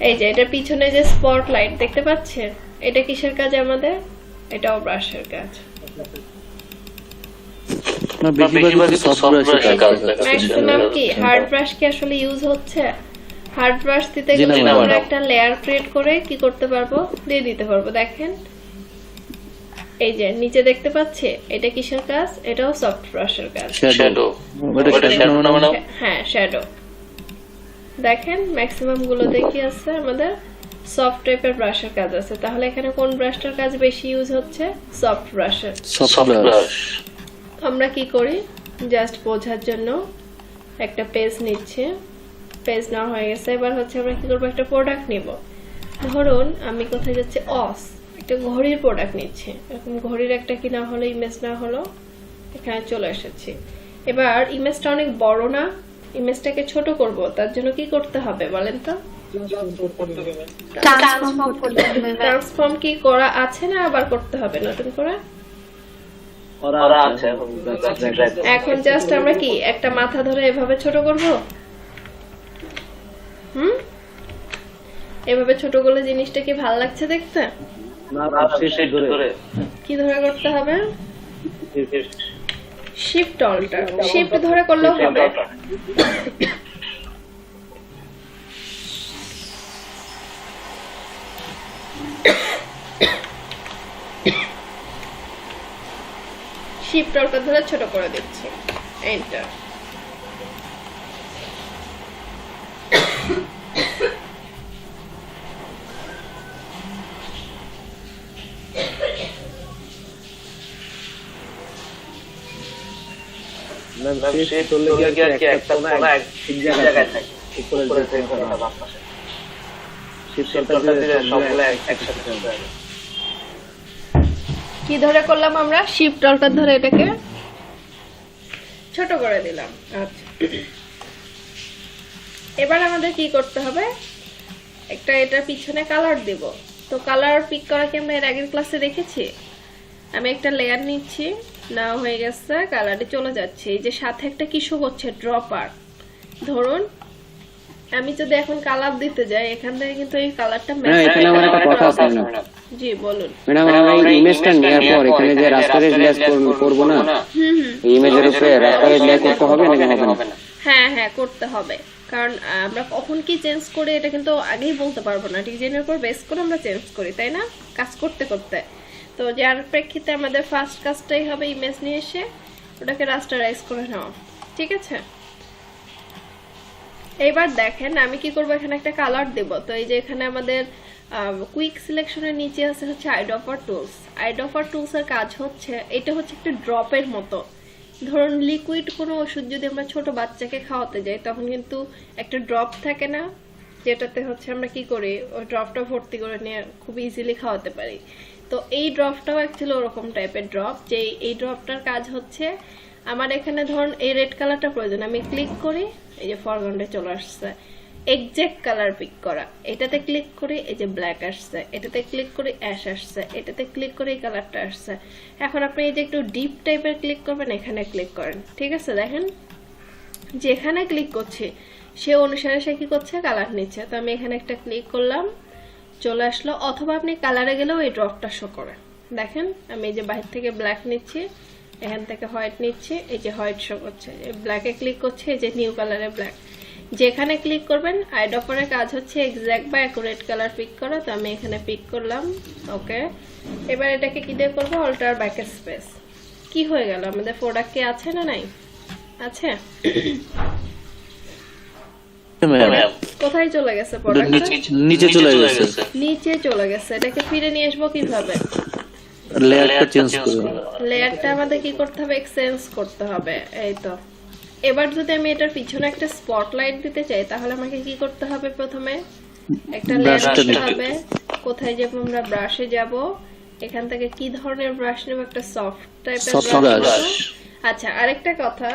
এই যে এটার পিছনে যে স্পটলাইট দেখতে পাচ্ছেন, এটা কিসের কাজ আমাদের, এটাও ব্রাশের কাজ। ম্যাক্সিমাম কি হার্ড ব্রাশ কি আসলে ইউজ হচ্ছে? হার্ড ব্রাশ দিতে গেলে আমরা একটা লেয়ার ক্রিয়েট করে কি করতে পারবো, দিয়ে দিতে পারবো। দেখেন এই যে নিচে দেখতে পাচ্ছে, এটা কিসের কাজ, এটাও সফট ব্রাশের কাজ। হ্যাঁ, শ্যাডো। দেখেন ম্যাক্সিমাম গুলোতে কি আছে, আমাদের সফট টাইপের ব্রাশের কাজ আছে। তাহলে এখানে কোন ব্রাশটার কাজ বেশি ইউজ হচ্ছে, সফট ব্রাশের। আমরা কি করি, জাস্ট বোঝার জন্য একটা পেজ নিচ্ছে, পেজ নেওয়া হয়ে গেছে। এবার হচ্ছে আমরা কি করবো, একটা প্রোডাক্ট নিব। ধরুন আমি কোথায় যাচ্ছি, একটা ঘড়ির প্রোডাক্ট নিচ্ছি। এরকম ঘড়ির একটা কি না হলো, ইমেজ না হলো, এখানে চলে এসেছি। এবার ইমেজটা অনেক বড় না, ইমেজটাকে ছোট করব, তার জন্য কি করতে হবে বলেন তো? ট্রান্সফর্ম কি করা আছে না আবার করতে হবে নতুন করে? এখন জাস্ট আমরা কি একটা মাথা ধরে এভাবে ছোট করব, এভাবে ছোট করলে জিনিসটা কি ভালো লাগছে দেখতে? কি ধরে করতে হবে, শিফট অল্টার, শিফট ধরে করলেও হবে। শিফট অল্টার ধরে ছোট করে দিচ্ছি, এন্টার। কি ধরে করলাম আমরা? শিফট অল্টার ধরে এটাকে ছোট করে দিলাম। আচ্ছা, এবার আমাদের কি করতে হবে, একটা এটার পিছনে কালার দেব। তো কালার পিক করা কি আমরা এর আগের ক্লাসে দেখেছি? আমি একটা লেয়ার নিচ্ছি, নাও হয়ে গেছে, কালারে চলে যাচ্ছে। এই যে সাথে একটা কিছু হচ্ছে ড্রপার, ধরুন আমি যদি এখন কালার দিতে যাই, এখান থেকে কিন্তু এই কালারটা এখানে আমার একটা কথা আছে ম্যাডাম। জি বলুন। ম্যাডাম আমরা ইমেজটা নেওয়ার পর এখানে যে রাস্টারের লেয়ার করব না, ইমেজের উপরে রাস্টারের লেয়ার করতে হবে নাকি হবে না? হ্যাঁ হ্যাঁ করতে হবে, কারণ আমরা কখন কি চেঞ্জ করি এটা কিন্তু আগেই বলতে পারবো না। ডিজাইনের উপর বেস করে আমরা চেঞ্জ করি, তাই না, কাজ করতে করতে। তো যার প্রেক্ষিতে আমাদের ফার্স্ট কাজটাই হবে ইমেজ নিয়ে এসে ওটাকে রাস্টারাইজ করে নেওয়া। ঠিক আছে, এবার দেখেন আমি কি করব, এখানে একটা কালার দেব। তো এই যে এখানে আমাদের কুইক সিলেকশনের নিচে আছে হচ্ছে আইডফার টুলস। আইডফার টুলস এর কাজ হচ্ছে, এটা হচ্ছে একটা ড্রপের মতো। ধরুন লিকুইড কোনো ওষুধ যদি আমরা ছোট বাচ্চাকে খাওয়াতে যাই, তখন কিন্তু একটা ড্রপ থাকে না, যেটাতে হচ্ছে আমরা কি করি, ওই ড্রপটা ভর্তি করে নিয়ে খুব ইজিলি খাওয়াতে পারি। তো এই ড্রপটাও অ্যাকচুয়ালি ওরকম টাইপের ড্রপ, যে এই ড্রপটার কাজ হচ্ছে, আমার এখানে ধরুন এই রেড কালারটা প্রয়োজন, আমি ক্লিক করি, এই যে ফরগ্রাউন্ডে চলে আসছে, এক্সাক্ট কালার পিক করা। এটাতে ক্লিক করি, এই যে ব্ল্যাক আসছে, এটাতে ক্লিক করি অ্যাশ আসছে, এটাতে ক্লিক করে এই কালারটা আসছে। এখন আপনি এই যে একটু ডিপ টাইপের ক্লিক করবেন, এখানে ক্লিক করেন, ঠিক আছে, দেখেন যেখানে ক্লিক করছি সে অনুসারে সে কি করছে, কালার নিচ্ছে। তো আমি এখানে একটা ক্লিক করলাম, চলে আসলো। অথবা আপনি কালারে গেলেও এই ড্রপটা শো করে, দেখেন আমি এই যে বাইরে থেকে ব্ল্যাক নিচ্ছি, এখান থেকে হোয়াইট নিচ্ছি, এই যে হোয়াইট শো করছে, ব্ল্যাকে ক্লিক করছে, এই যে নিউ কালারে ব্ল্যাক। যেখানে ক্লিক করবেন, আইডফারের কাজ হচ্ছে এক্সাক্ট বা অ্যাকুরেট কালার পিক করা। তো আমি এখানে পিক করলাম, ওকে। এবার এটাকে কি দিয়ে করবো, অল্টার ব্যাক স্পেস। কি হয়ে গেল, আমাদের প্রোডাক্ট কি আছে না নাই? আছে। কোথায় চলে গেছে প্রোডাক্টটা? নিচে চলে গেছে। নিচে চলে গেছে। এটাকে ফিরে নিয়ে আসবো কিভাবে? লেয়ারটা চেঞ্জ করব। লেয়ারটা আমাদের কি করতে হবে, এক্সচেঞ্জ করতে হবে। এই তো, এবার যদি আমি এটার পিছনে একটা স্পটলাইট দিতে চাই, তাহলে আমাকে কি করতে হবে, প্রথমে একটা লেয়ার দিতে হবে। কোথায় যাব আমরা, ব্রাশে যাব, এখান থেকে কি ধরনের ব্রাশ নেব, একটা সফট টাইপের ব্রাশ। আচ্ছা, আরেকটা কথা,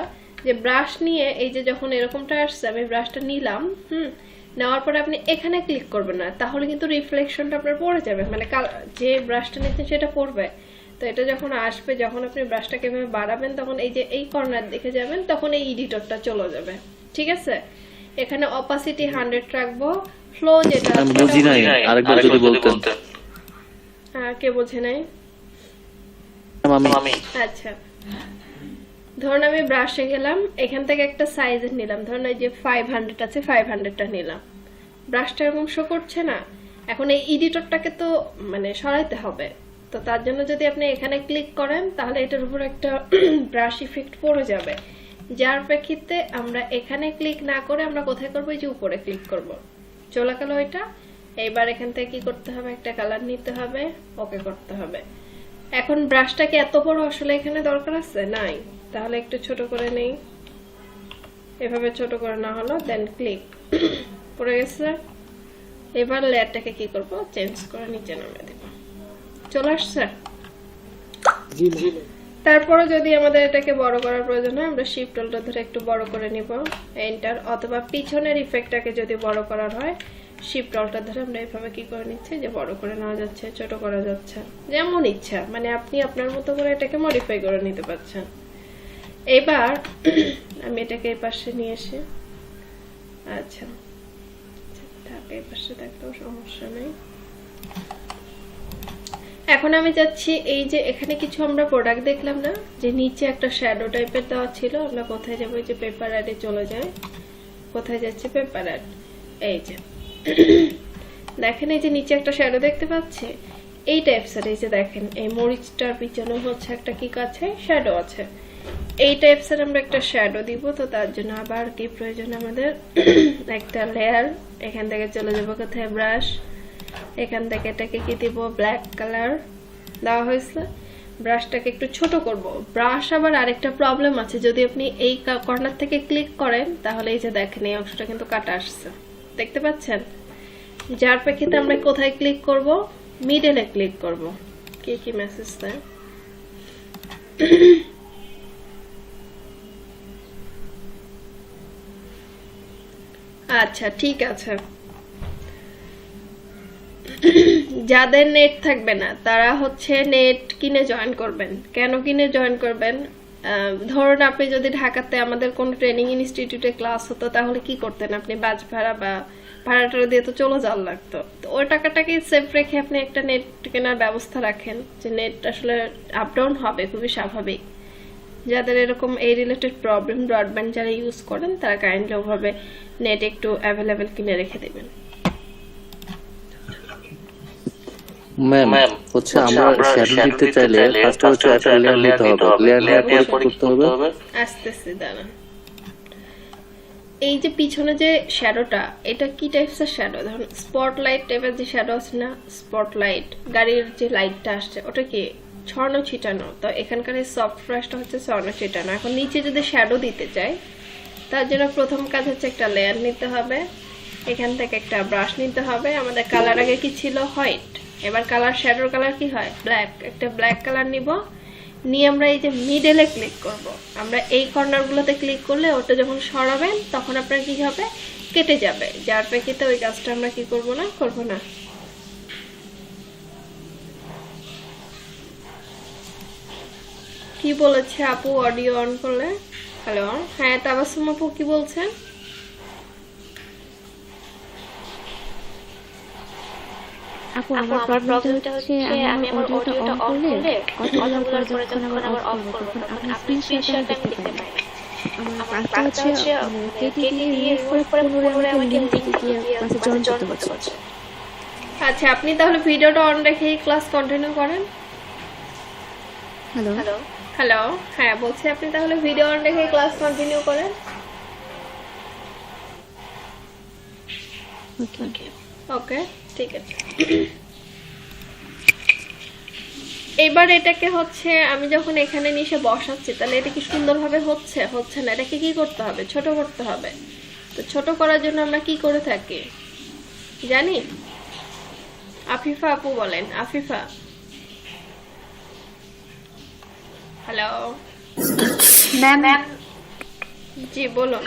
যে ব্রাশ নিয়ে এই যে যখন এরকমটা আসছে, আমি ব্রাশটা নিলাম, নেওয়ার পরে আপনি এখানে ক্লিক করবেন না, তাহলে কিন্তু রিফ্লেকশনটা আপনার পড়ে যাবে, মানে যে ব্রাশটা নিচ্ছেন সেটা পড়বে। তো এটা যখন আসবে, যখন আপনি ব্রাশটাকে এভাবে বাড়াবেন, তখন এই যে এই কর্নার দেখে যাবেন, তখন এই এডিটরটা চলে যাবে। ঠিক আছে, এখানে অপাসিটি 100 রাখবো, ফ্লো যেটা আমি বুঝি নাই, আরেকবার যদি বলতেন। কে বোঝে নাই? আমি। আচ্ছা, ধরুন আমি ব্রাশে গেলাম, এখান থেকে একটা সাইজের নিলাম, ধরুন এই যে 500 আছে, 500টা নিলাম। ব্রাশটা এরকম শো করছে না, এখন এই এডিটরটাকে তো মানে সরাইতে হবে। তো তার জন্য যদি আপনি এখানে ক্লিক করেন, তাহলে এটার উপর একটা ব্রাশ ইফেক্ট পড়ে যাবে, যার প্রেক্ষিতে আমরা এখানে ক্লিক না করে আমরা কোথায় করবো, এই যে উপরে ক্লিক করব। চলে গেল এটা। এইবার এখান থেকে কি করতে হবে, একটা কালার নিতে হবে, ওকে করতে হবে। এখন ব্রাশটাকে এত বড় আসলে এখানে দরকার আছে নাই, তাহলে একটু ছোট করে নেই, এভাবে ছোট করে না হলো, দেন ক্লিক, পড়ে গেছে। এবার লেয়ারটাকে কি করব, চেঞ্জ করে নিচে নামিয়ে দেব, চলে আসছে। তারপরে যদি আমাদের এটাকে বড় করার প্রয়োজন হয়, আমরা শিফট অল্টার ধরে একটু বড় করে নিব, এন্টার। অথবা পিছনের ইফেক্টটাকে যদি বড় করার হয়, শিফট অল্টার ধরে আমরা এভাবে কি করে নিচ্ছি, যে বড় করে নেওয়া যাচ্ছে, ছোট করা যাচ্ছে, যেমন ইচ্ছা, মানে আপনি আপনার মতো করে এটাকে মডিফাই করে নিতে পারছেন। এবার আমি এটাকে এই পাশে নিয়ে এসে, আচ্ছা থাক, এই পাশে থাকলেও সমস্যা নেই। এখন আমি যাচ্ছি, এই যে এখানে কিছু আমরা প্রোডাক্ট দেখলাম না, যে নিচে একটা শ্যাডো টাইপের দেওয়া ছিল, আমরা কোথায় যাবো, এই যে পেপার অ্যাডে চলে যায়। কোথায় যাচ্ছে, পেপার অ্যাড। এই যে দেখেন, এই যে নিচে একটা শ্যাডো দেখতে পাচ্ছি, এই টাইপসের। এই যে দেখেন, এই মরিচটার পিছনে হচ্ছে একটা কি আছে, শ্যাডো আছে। এই টাইপসের আমরা একটা শ্যাডো দিব। তো তার জন্য আবার কি প্রয়োজন আমাদের, একটা লেয়ার, এখান থেকে চলে যাবো কোথায়, ব্রাশ, এখান থেকে এটাকে কি দিব, ব্ল্যাক কালার দেওয়া হয়েছে। ব্রাশটাকে একটু ছোট করব। ব্রাশ আবার আরেকটা প্রবলেম আছে, যদি আপনি এই কর্নার থেকে ক্লিক করেন, তাহলে এই যে দেখেন এই অংশটা কিন্তু কাটা আসছে, দেখতে পাচ্ছেন। যার প্রেক্ষিতে আমরা কোথায় ক্লিক করব, মিডলে ক্লিক করব। কি মেসেজ দেয়, আচ্ছা ঠিক আছে। যাদের নেট থাকবে না তারা হচ্ছে নেট কিনে জয়েন করবেন। কেন কিনে জয়েন করবেন? ধরুন আপনি যদি ঢাকাতে আমাদের কোন ট্রেনিং ইনস্টিটিউটে ক্লাস হতো তাহলে কি করতেন? আপনি বাস ভাড়া বা ভাড়াটা দিয়ে তো চলে যাওয়ার লাগতো। তো ওই টাকাটাকে সেভ রেখে আপনি একটা নেট কেনার ব্যবস্থা রাখেন, যে নেট আসলে আপ ডাউন হবে, খুবই স্বাভাবিক। যাদের এরকম এই রিলেটেড প্রবলেম, ব্রডব্যান্ড যারা ইউজ করেন তারা কাইন্ডলি ওভাবে নেট একটু অ্যাভেলেবেল কিনে রেখে দেবেন। ম্যাম হচ্ছে আমরা শ্যাডো দিতে চাইলে ফার্স্ট হচ্ছে একটা লেয়ার নিতে হবে, লেয়ার নেওয়ার পরে কি করতে হবে? আস্তে আস্তে দাঁড়ান। এই যে পিছনে যে শ্যাডোটা, এটা কি টাইপসের শ্যাডো? ধরুন স্পটলাইট টাইপের যে শ্যাডো আছে না, স্পটলাইট গাড়ির যে লাইটটা আসছে ওটা কি ছড়ানো ছিটানো? তো এখানকার এই সফট ব্রাশটা হচ্ছে ছড়ানো ছিটানো। এখন নিচে যদি শ্যাডো দিতে চাই তার জন্য প্রথম কাজ হচ্ছে একটা লেয়ার নিতে হবে, এখান থেকে একটা ব্রাশ নিতে হবে। আমাদের কালার আগে কি ছিল? হোয়াইট। এবার কালার, শ্যাডোর কালার কি হয়? ব্ল্যাক। একটা ব্ল্যাক কালার নিব, নিয়ে আমরা এই যে মিডলে ক্লিক করব। আমরা এই কর্নারগুলোতে ক্লিক করলে ওটা যখন সরাবেন তখন আপনার কি হবে? কেটে যাবে। যার প্রেক্ষিতে ওই কাজটা আমরা কি করব না, করব না। কি বলেছে আপু অডিও অন করলে? হ্যালো, হ্যাঁ তাবাসসুম আপু কি বলছেন? আপু আমার প্রবলেমটা হচ্ছে আমি আমার অডিওটা অন করলে কথাগুলোর পরে যখন আবার অফ করব তখন আপনি স্ক্রিনশটটা আমি দেখতে পাই। আমার কাজটা হচ্ছে কেটে দিয়ে রিমুভ করে পুনরায় আমাকে লিংক দিয়ে ক্লাসে জয়েন করতে হচ্ছে। আচ্ছা আপনি তাহলে ভিডিওটা অন রেখে ক্লাস কন্টিনিউ করেন। হ্যালো হ্যালো হ্যালো, হ্যাঁ বলছি আপনি তাহলে ভিডিও অন রেখে ক্লাস কন্টিনিউ করেন। ওকে ওকে ঠিক আছে। এবার এটাকে হচ্ছে আমি যখন এখানে নিয়ে বসাচ্ছি তাহলে এটা কি সুন্দরভাবে হচ্ছে? হচ্ছে না। এটাকে কি করতে হবে? ছোট করতে হবে। তো ছোট করার জন্য আমরা কি করে থাকি জানি? আফিফা আপু বলেন। আফিফা, হ্যালো ম্যাম জি বলুন।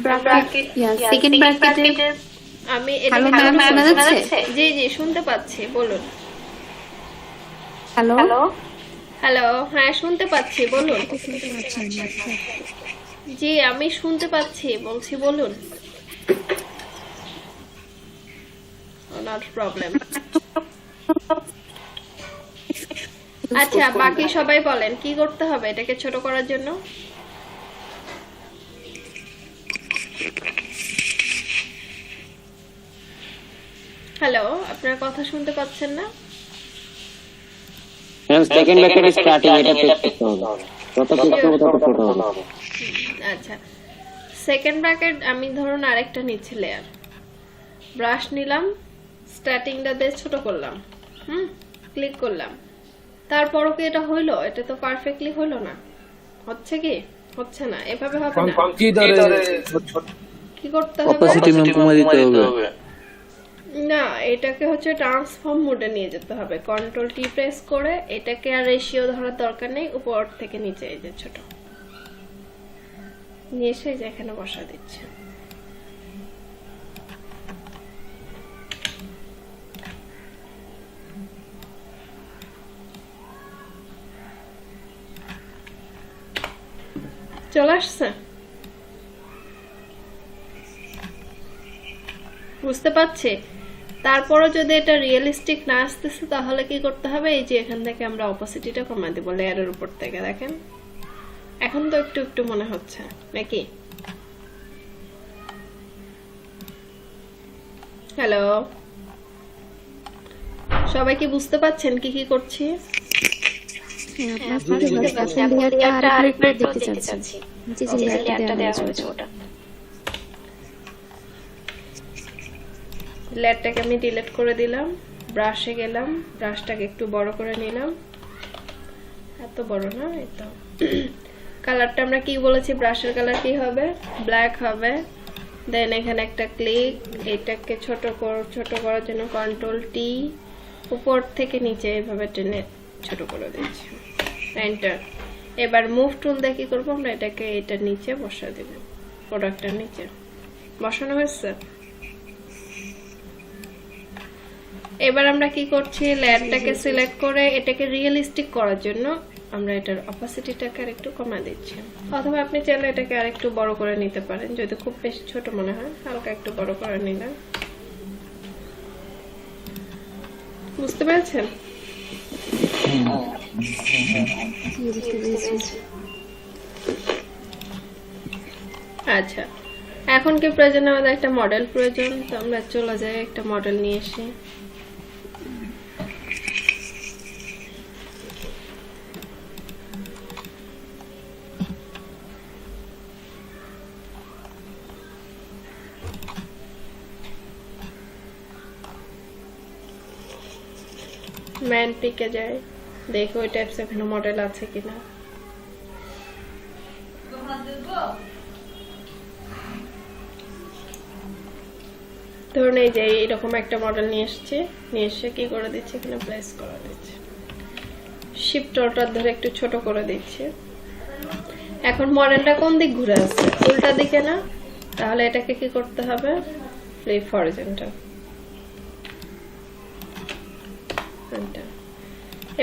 ব্র্যাকেট সেকেন্ড ব্র্যাকেটে আমি হ্যালো ম্যাম শোনা যাচ্ছে? জি জি শুনতে পাচ্ছি, বলুন। হ্যালো হ্যালো, হ্যাঁ শুনতে পাচ্ছি, বলুন। জি আমি শুনতে পাচ্ছি, বলছি বলুন। Not problem. আচ্ছা বাকি সবাই বলেন কি করতে হবে এটাকে ছোট করার জন্য? হ্যালো, আপনার কথা শুনতে পাচ্ছেন না? সেকেন্ড ব্র্যাকেট স্টার্টিং এটা পেস্ট করতে হবে। কত পেস্ট করব তত ছোট হবে। আচ্ছা সেকেন্ড ব্র্যাকেট আমি ধরুন আরেকটা নিচ্ছি লেয়ার, ব্রাশ নিলাম, স্টার্টিংটা দিয়ে ছোট করলাম, ক্লিক করলাম। তারপরও কি এটা হইলো? এটা তো পারফেক্টলি হইলো না। হচ্ছে কি? হচ্ছে না। এভাবে হবে না। কি করতে হবে? অপাসিটি কমিয়ে দিতে হবে। না, এটাকে হচ্ছে ট্রান্সফর্ম মোডে নিয়ে যেতে হবে। কন্ট্রোল টি প্রেস করে এটাকে আর রেশিও ধরার দরকার নেই, উপর থেকে নিচে এই যে ছোট নিয়ে এসে যে এখানে বসা দিচ্ছে। চলে আসছে? বুঝতে পারছি। তারপরও যদি এটা রিয়েলিস্টিক না আসতেছে তাহলে কি করতে হবে? এই যে এখান থেকে আমরা অপোসিটিটা কমাই দেব লেয়ারের উপর থেকে। দেখেন এখন তো একটু একটু মনে হচ্ছে নাকি? হ্যালো, সবাই কি বুঝতে পাচ্ছেন কি কি করছি? লেয়ারটাকে আমি ডিলিট করে দিলাম, ব্রাশে গেলাম, ব্রাশটাকে একটু বড় করে নিলাম, এত বড় না, এই তো। কালারটা আমরা কি বলেছি? ব্রাশের কালার কি হবে? ব্ল্যাক হবে। দেন এখানে একটা ক্লিক, এটাকে ছোট করার জন্য কন্ট্রোল টি, উপর থেকে নিচে এইভাবে টেনে ছোট করে দিচ্ছি। এন্টার। এবার মুভ টুল দিয়ে কি করবো আমরা, এটাকে এটার নিচে বসা দেব, প্রোডাক্টের নিচে বসানো হয়েছে। এবার আমরা কি করছি, লেয়ারটাকে সিলেক্ট করে এটাকে রিয়েলিস্টিক করার জন্য আমরা এটার অপাসিটিটাকে আরেকটু কমা দিচ্ছি, অথবা আপনি চাইলে এটাকে আরেকটু বড় করে নিতে পারেন, যদি খুব বেশি ছোট মনে হয় হালকা একটু বড় করে নিলেন। বুঝতে পেরেছেন? আচ্ছা, এখন কি প্রয়োজন, আমাদের একটা মডেল প্রয়োজন, তো আমরা চলে যাই একটা মডেল নিয়ে এসে। ম্যান পিকে যায়, দেখো ওই টাইপস এখানে মডেল আছে কিনা। ধরুন এই যে এরকম একটা মডেল নিয়ে এসেছি, নিয়ে এসে কি করে দিচ্ছি, এখানে প্লেস করে দিচ্ছি, শিফট অল্টার ধরে একটু ছোট করে দিচ্ছি। এখন মডেলটা কোন দিক ঘুরে আসছে, উল্টা দিকে না, তাহলে এটাকে কি করতে হবে, ফ্লিপ হরিজন্টাল।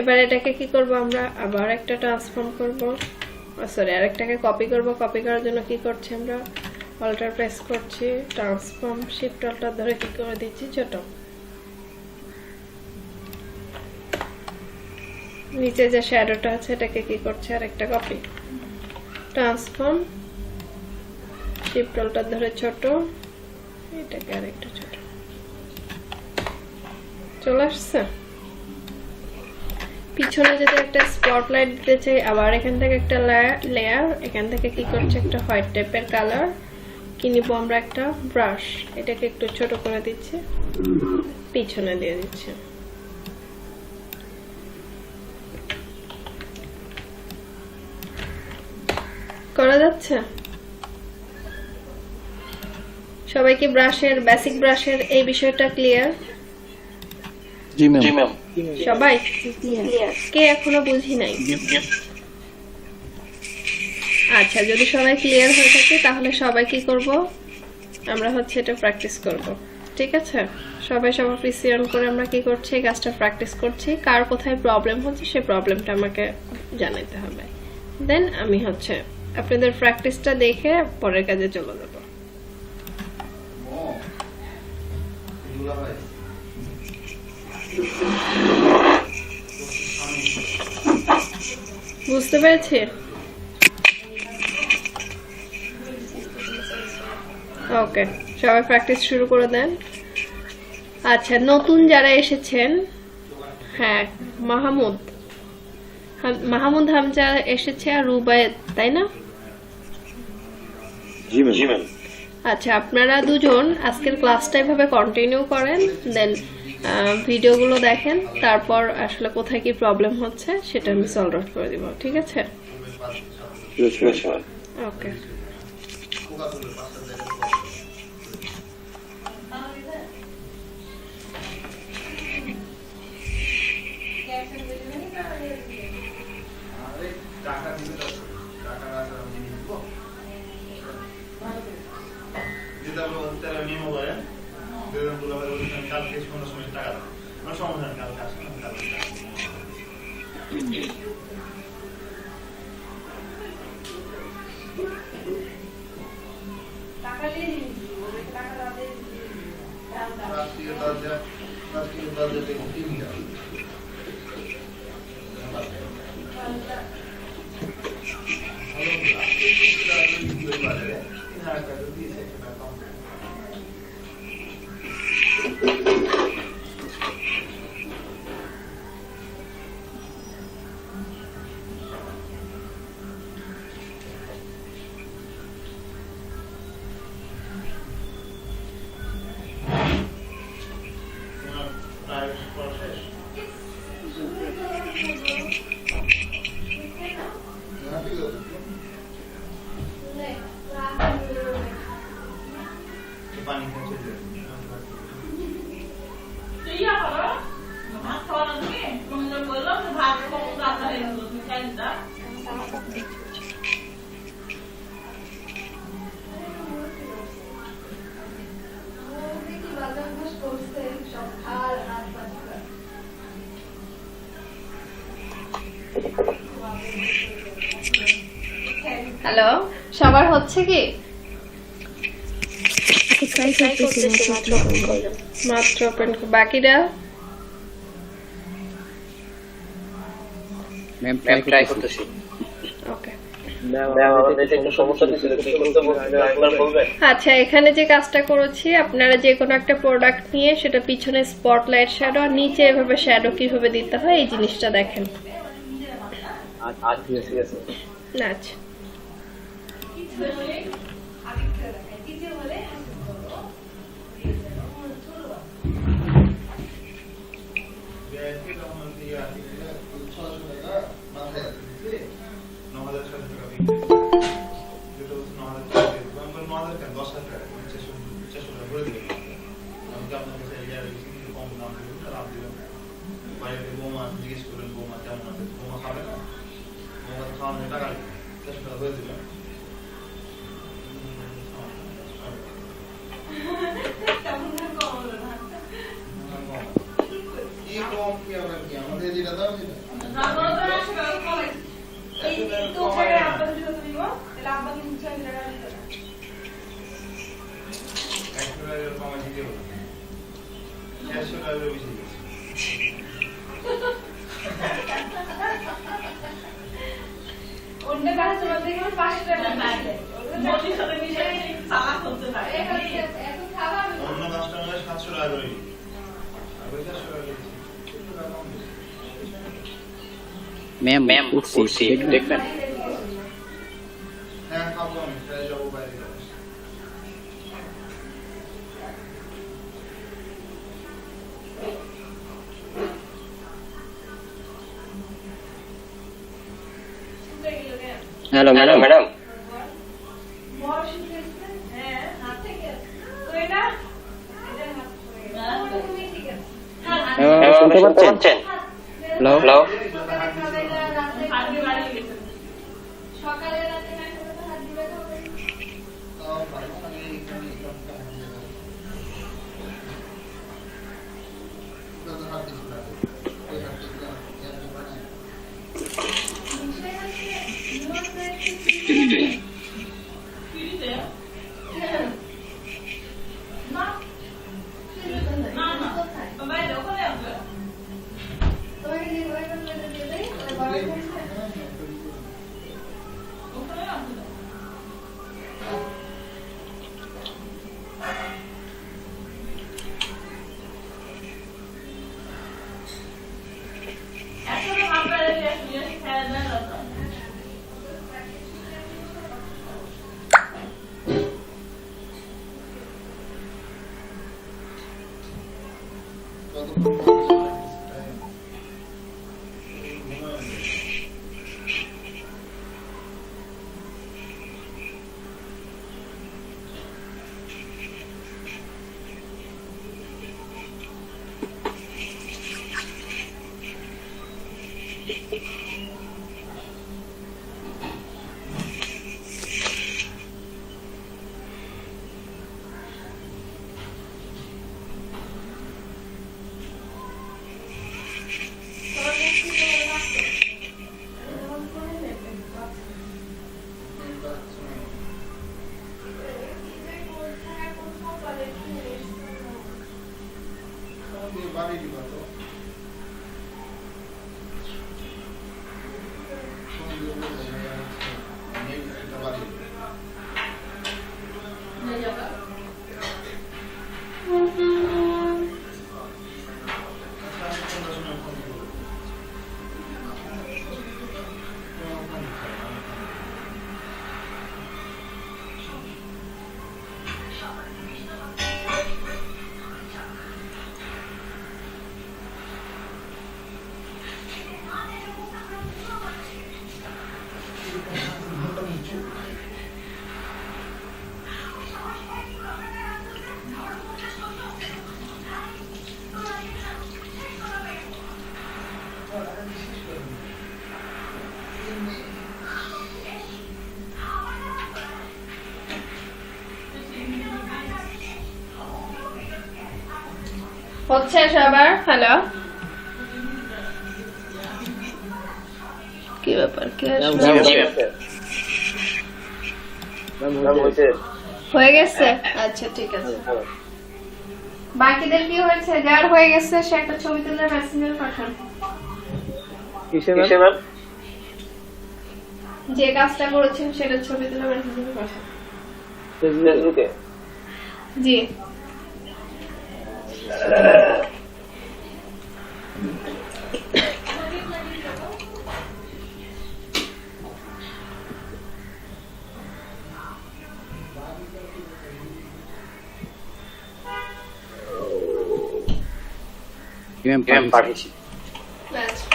এবার এটাকে কি করব, আমরা আবার একটা ট্রান্সফর্ম করব, সরি আরেকটাকে কপি করব। কপি করার জন্য কি করছি, আমরা অল্টার প্রেস করছি, ট্রান্সফর্ম শিফট অল্টার ধরে কি করে দিচ্ছি ছোট। নিচে যে শ্যাডোটা আছে এটাকে কি করছে, আরেকটা কপি, ট্রান্সফর্ম শিফট অল্টার ধরে ছোট, এটাকে আরেকটা ছোট। চলে আসছে। পিছনে যদি একটা স্পটলাইট দিতে চাই, আবার এখান থেকে একটা লেয়ার, এখান থেকে কি করছে, একটা হোয়াইট টাইপের কালার কি নিব আমরা, একটা ব্রাশ, এটাকে একটু ছোট করে দিচ্ছি, পিছনে দিয়ে দিচ্ছি। করা যাচ্ছে? সবাই কি ব্রাশের, বেসিক ব্রাশের এই বিষয়টা ক্লিয়ার? জি ম্যাম। সবাই কে এখনো বুঝি নাই? আচ্ছা, যদি সবাই ক্লিয়ার হয়ে থাকে তাহলে সবাই কি করব, আমরা হচ্ছে এটা প্র্যাকটিস করব। ঠিক আছে, সবাই সবার পিসি অন করে আমরা কি করছি, এই কাজটা প্র্যাকটিস করছি। কার কোথায় প্রবলেম হচ্ছে সেই প্রবলেমটা আমাকে জানাতে হবে, দেন আমি হচ্ছে আপনাদের প্র্যাকটিসটা দেখে পরের কাজে চলে যাব। বুঝতে পেরেছি? ওকে, সবাই প্র্যাকটিস শুরু করে দেন। আচ্ছা, নতুন যারা এসেছেন, হ্যাঁ মাহমুদ হামজা এসেছে আর রুবায়েত, তাই না? জি ম্যাম। আচ্ছা, আপনারা দুজন আজকের ক্লাসটা এভাবে কন্টিনিউ করেন, দেন ভিডিওগুলো দেখেন, তারপর আসলে কোথায় কি প্রবলেম হচ্ছে সেটা আমি সলভ আউট করে দিব। ঠিক আছে? ওকে। ভাত খাওয়ানো তুমি বললাম ভাত খাওয়া হ্যালো, সবার হচ্ছে কি? ট্রাই করতেছি মাত্র ওপেন, বাকিরা ম্যাম ট্রাই করতেছি। ওকে। আচ্ছা, এখানে যে কাজটা করেছি, আপনারা যে কোনো একটা প্রোডাক্ট নিয়ে সেটা পিছনে স্পটলাইট শ্যাডো আর নিচে এভাবে শ্যাডো কিভাবে দিতে হয় এই জিনিসটা দেখেন। আচ্ছা, ম্যাম উঠছি, দেখবেন? হ্যালো ম্যাডাম, শুনতে পাচ্ছেন? হ্যালো, হচ্ছে সবার? হ্যালো, কি ব্যাপার? কি আসবে? হয়ে গেছে? আচ্ছা ঠিক আছে। বাকিদের কি হয়েছে? যার হয়ে গেছে সে একটা ছবি তুলে মেসেঞ্জারে পাঠান। কিসে ম্যাম? যে কাজটা করেছেন সেটা ছবি তুলে মেসেঞ্জারে পাঠান। ফেসবুকে? জি। পাঠিয়েছি। আচ্ছা।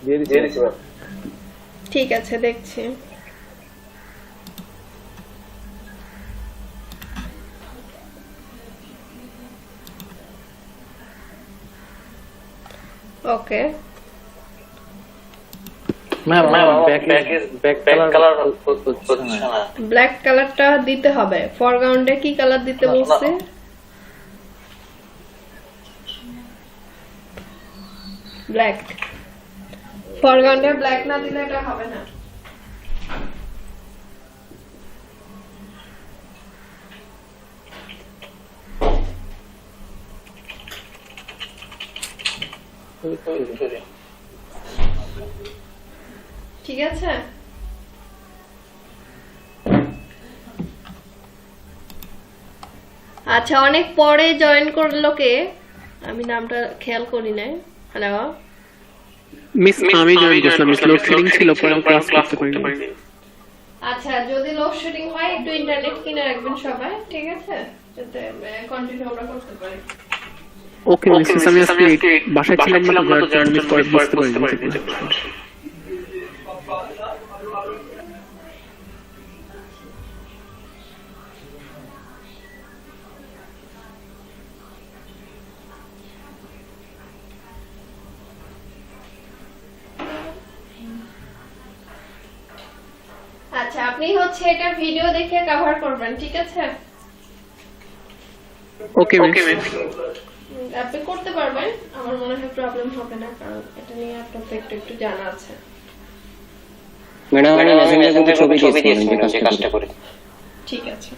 দিয়ে দিচ্ছি ম্যাম। ঠিক আছে দেখছি। ওকে ম্যাম ব্যাক কালার হচ্ছে না। ব্ল্যাক কালারটা দিতে হবে। ফরগ্রাউন্ডে কি কালার দিতে বলছে? ব্ল্যাক। ফরগ্রাউন্ডে ব্ল্যাক না দিলে এটা হবে না। ঠিক আছে। আচ্ছা অনেক পরে জয়েন করলো কে? আমি নামটা খেয়াল করি নাই। হ্যালো মিস আমি জয়েন করলাম। মিস লোডশেডিং ছিল পরে ক্লাস করতে পারিনি। আচ্ছা যদি লোডশেডিং হয় একটু ইন্টারনেট কিনে রাখবেন সবাই, ঠিক আছে, যাতে কন্টিনিউ আমরা করতে পারি। ওকে মিস আমি আজকে বাসায় ছিলাম না, তো যার জন্য মিস করে বুঝতে পারিনি। আচ্ছা আপনি হচ্ছে এটা ভিডিও দেখে কভার করবেন, ঠিক আছে? ওকে মিস। আপনি করতে পারবেন, আমার মনে হয় প্রবলেম হবে না, কারণ এটা নিয়ে আপনার তো একটু জানা আছে। ম্যাডাম আমি মেসেঞ্জারে ছবি দিয়েছিলাম যে কাজটা করে। ঠিক আছে।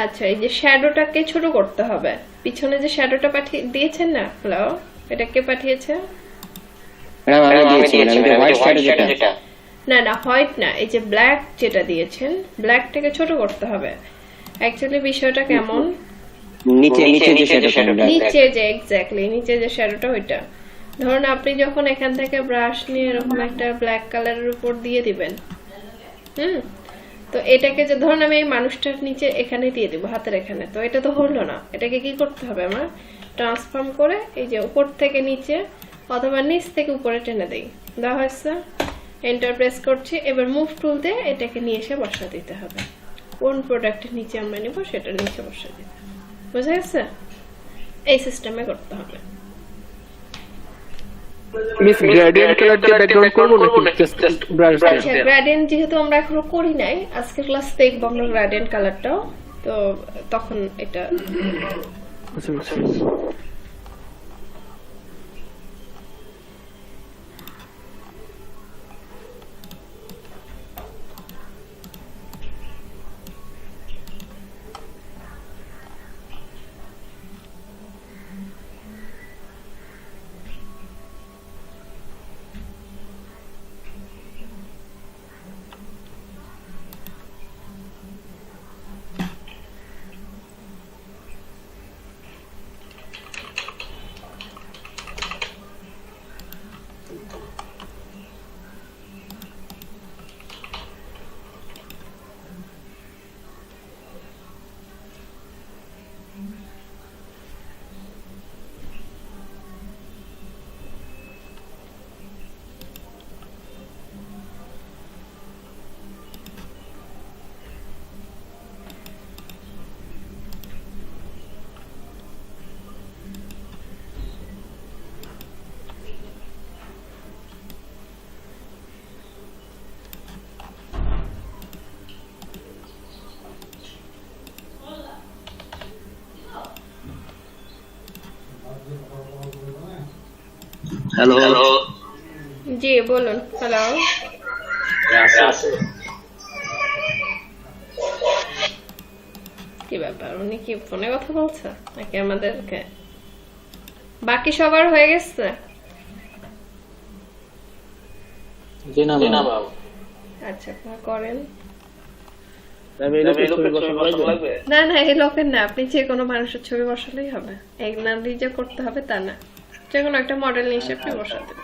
আচ্ছা এই যে শ্যাডোটাকে ছোট করতে হবে। পিছনে যে শ্যাডোটা পাঠিয়ে দিয়েছেন না, হ্যালো, এটা কে পাঠিয়েছে? ম্যাডাম আমি দিয়েছি হোয়াইট শ্যাডো যেটা। না না হোয়াইট না, এই যে ব্ল্যাক যেটা দিয়েছেন, ব্ল্যাকটাকে ছোট করতে হবে। অ্যাকচুয়ালি বিষয়টা কেমন, নিচে যে শ্যাডোটা, নিচে যে এক্স্যাক্টলি নিচে যে শ্যাডোটা ওইটা। ধরুন আপনি যখন এখান থেকে ব্রাশ নিয়ে এরকম একটা ব্ল্যাক কালারের উপর দিয়ে দিবেন, তো এটাকে যে ধরুন আমি এই মানুষটার নিচে এখানে দিয়ে দিব, হাতের এখানে, তো এটা তো হলো না। এটাকে কি করতে হবে, আমার ট্রান্সফর্ম করে এই যে উপর থেকে নিচে অথবা নিচ থেকে উপরে টেনে দেই। দেওয়া হয়েছে, এন্টার প্রেস করছি। এবার মুভ টুল দিয়ে এটাকে নিয়ে এসে বসা দিতে হবে। কোন প্রোডাক্টের নিচে আমরা নিব সেটা নিচে বসা দিতে হবে। বুঝা গেছে? এই সিস্টেমে করতে হবে। মিস গ্রেডিয়েন্ট কালার দিয়ে ব্যাকগ্রাউন্ড করব নাকি জাস্ট ব্রাশ দিয়ে? আচ্ছা গ্রেডিয়েন্ট যেহেতু আমরা এখনো করি নাই, আজকে ক্লাস দেখব আমরা গ্রেডিয়েন্ট কালারটাও, তো তখন এটা আচ্ছা হ্যালো জি বলুন। হ্যালো, কি ব্যাপার, উনি কি ফোনে কথা বলছে নাকি আমাদেরকে? বাকি সবার হয়ে গেছে? জি না ম্যাম আচ্ছা, আপনারা করেন। লাগবে না এই লোকের না, আপনি যে কোনো মানুষের ছবি বসালেই হবে, এগনালি যে করতে হবে তা না, যে কোনো একটা মডেল নিয়ে এসে আপনি বসাতে।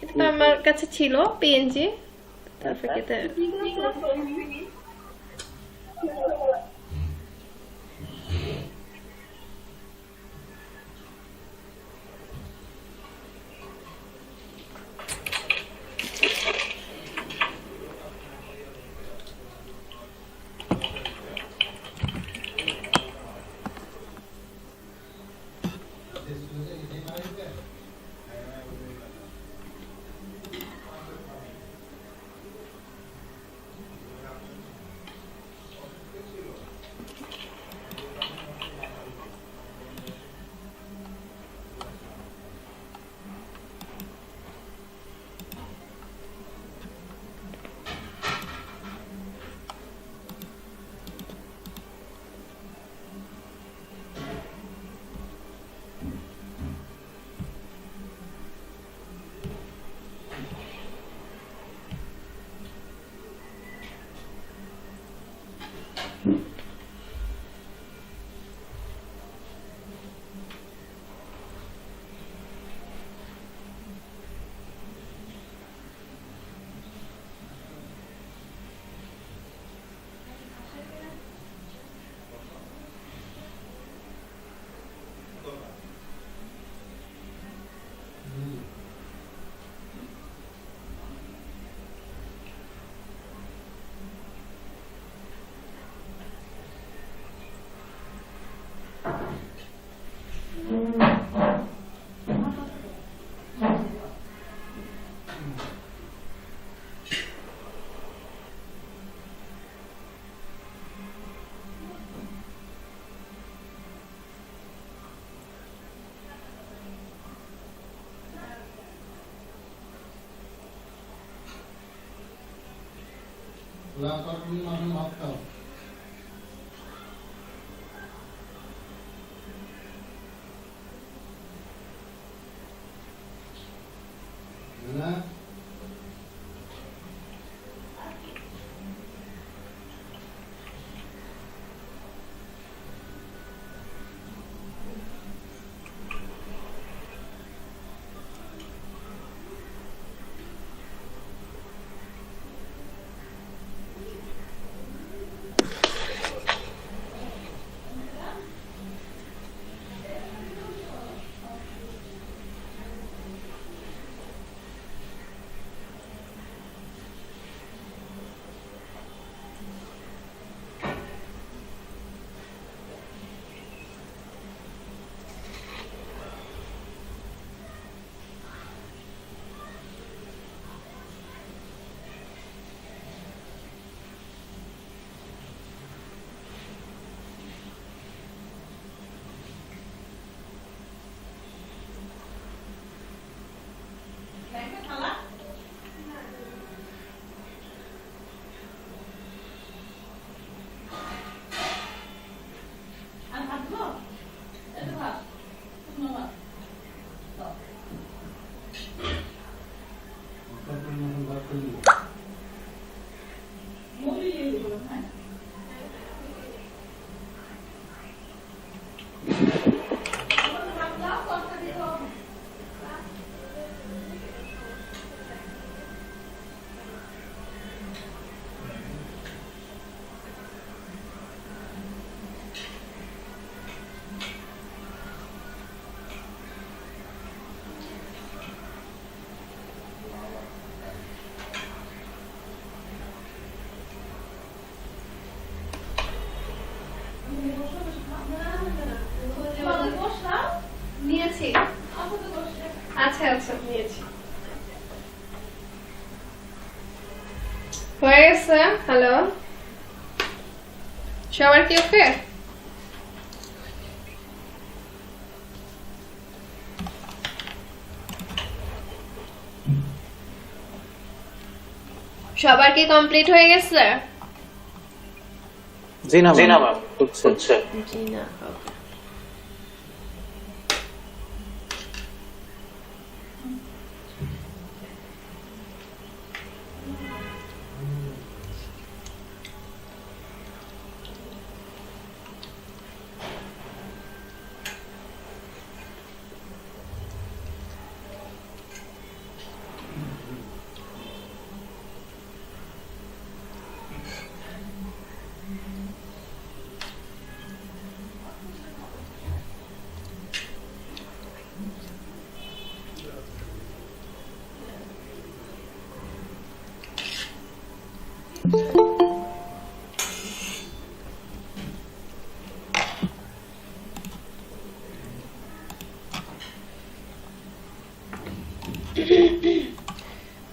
এটা তো আমার কাছে ছিল পিএনজি, তারপরে কেটে নিয়েছি। আচ্ছা আচ্ছা নিয়েছি, হয়ে গেছে। হ্যালো, সবার কি ওকে? সবার কি কমপ্লিট হয়ে গেছে? জি না ম্যাম, হচ্ছে। জি না, ওকে।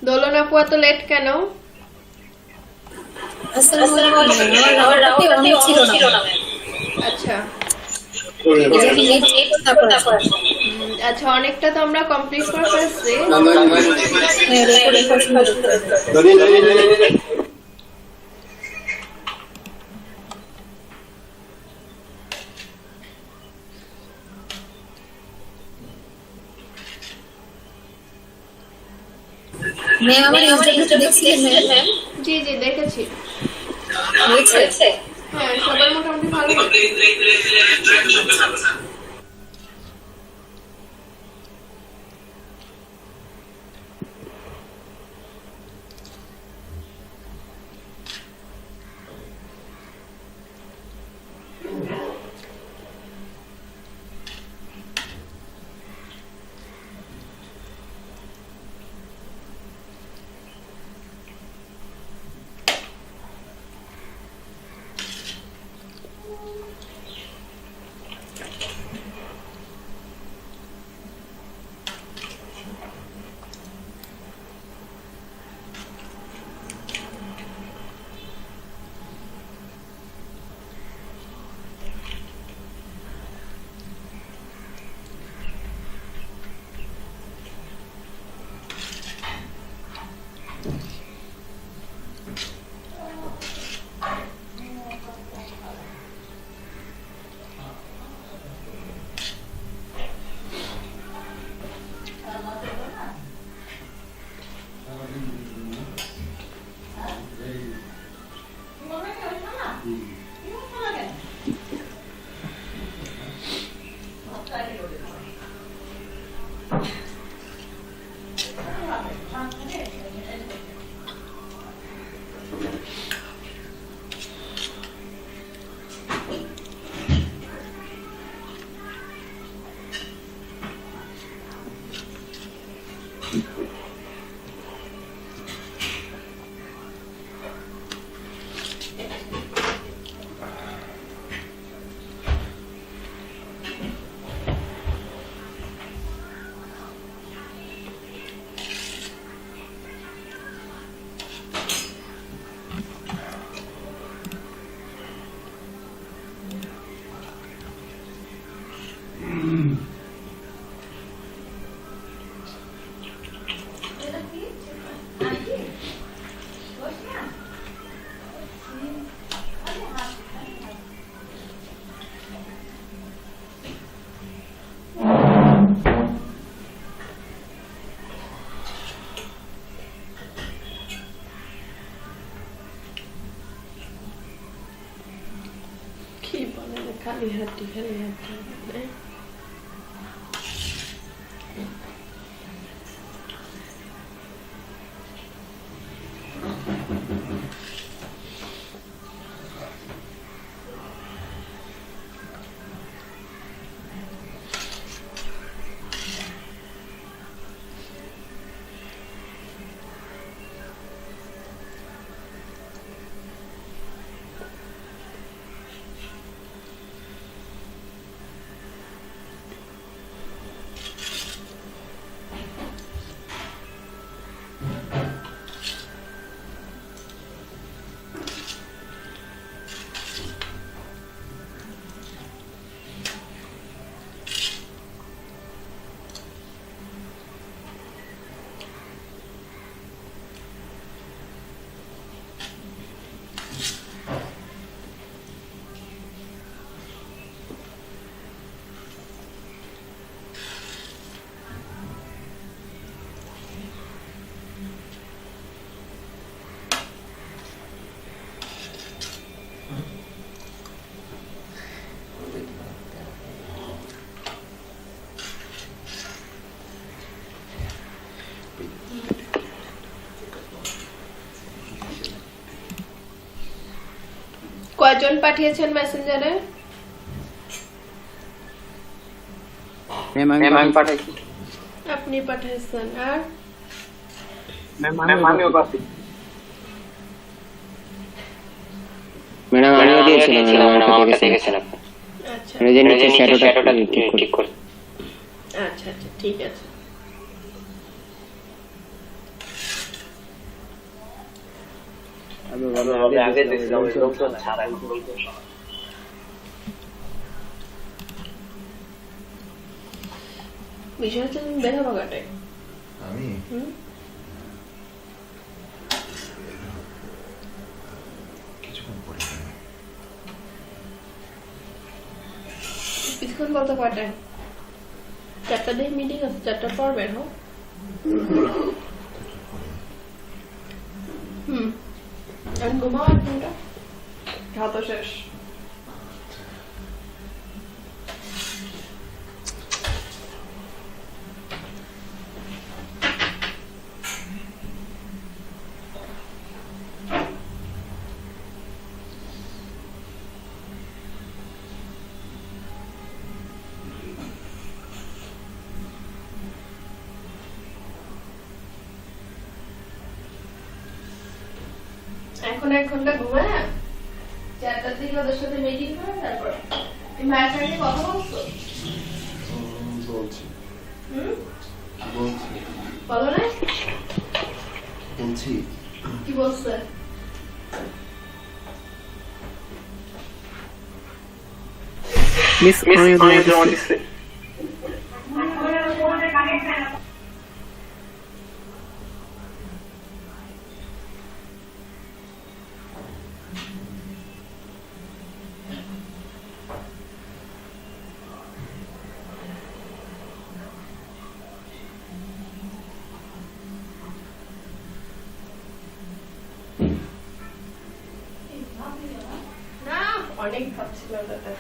দোলন আপু এত লেট কেন? আচ্ছা আচ্ছা, অনেকটা তো আমরা কমপ্লিট করে ফেলছি। জি জি দেখেছি। হ্যাঁ, সবার মোটামুটি ভালো হয়েছে। খালি হাতি কয়জন পাঠিয়েছেন মেসেঞ্জারে? ম্যাম আমি পাঠাইছি। আপনি পাঠিয়েছেন। আর ম্যাম আমিও পাঠাইছি। ম্যাডাম আমিও দিয়েছিলাম, আমাকে দেখেছেন আপনি। আচ্ছা এই যে নিচে শ্যাডোটা ঠিক করে। আচ্ছা আচ্ছা ঠিক আছে। আমি আগে দেখছিলাম ওই লোকজন ছাড়া বিষয় হচ্ছে তুমি বের হবো কাটে। আমি কিছুক্ষণ পরে কিছুক্ষণ বলতে কয়টায়? 4টা দিয়ে মিটিং আছে, 4টার পর বের হো। এখন ঘুমাও 1 ঘন্টা, খাওয়া তো শেষ। এখন 1 ঘন্টা ঘুমায় 4টার দিকে ওদের সাথে মিটিং করে তারপর তুমি মায়ের সঙ্গে কথা বলছো? বলছি বলো না বলছি কি বলছে? মিস আমি জমা দিছি। না অনেক ভাবছিল দাদা।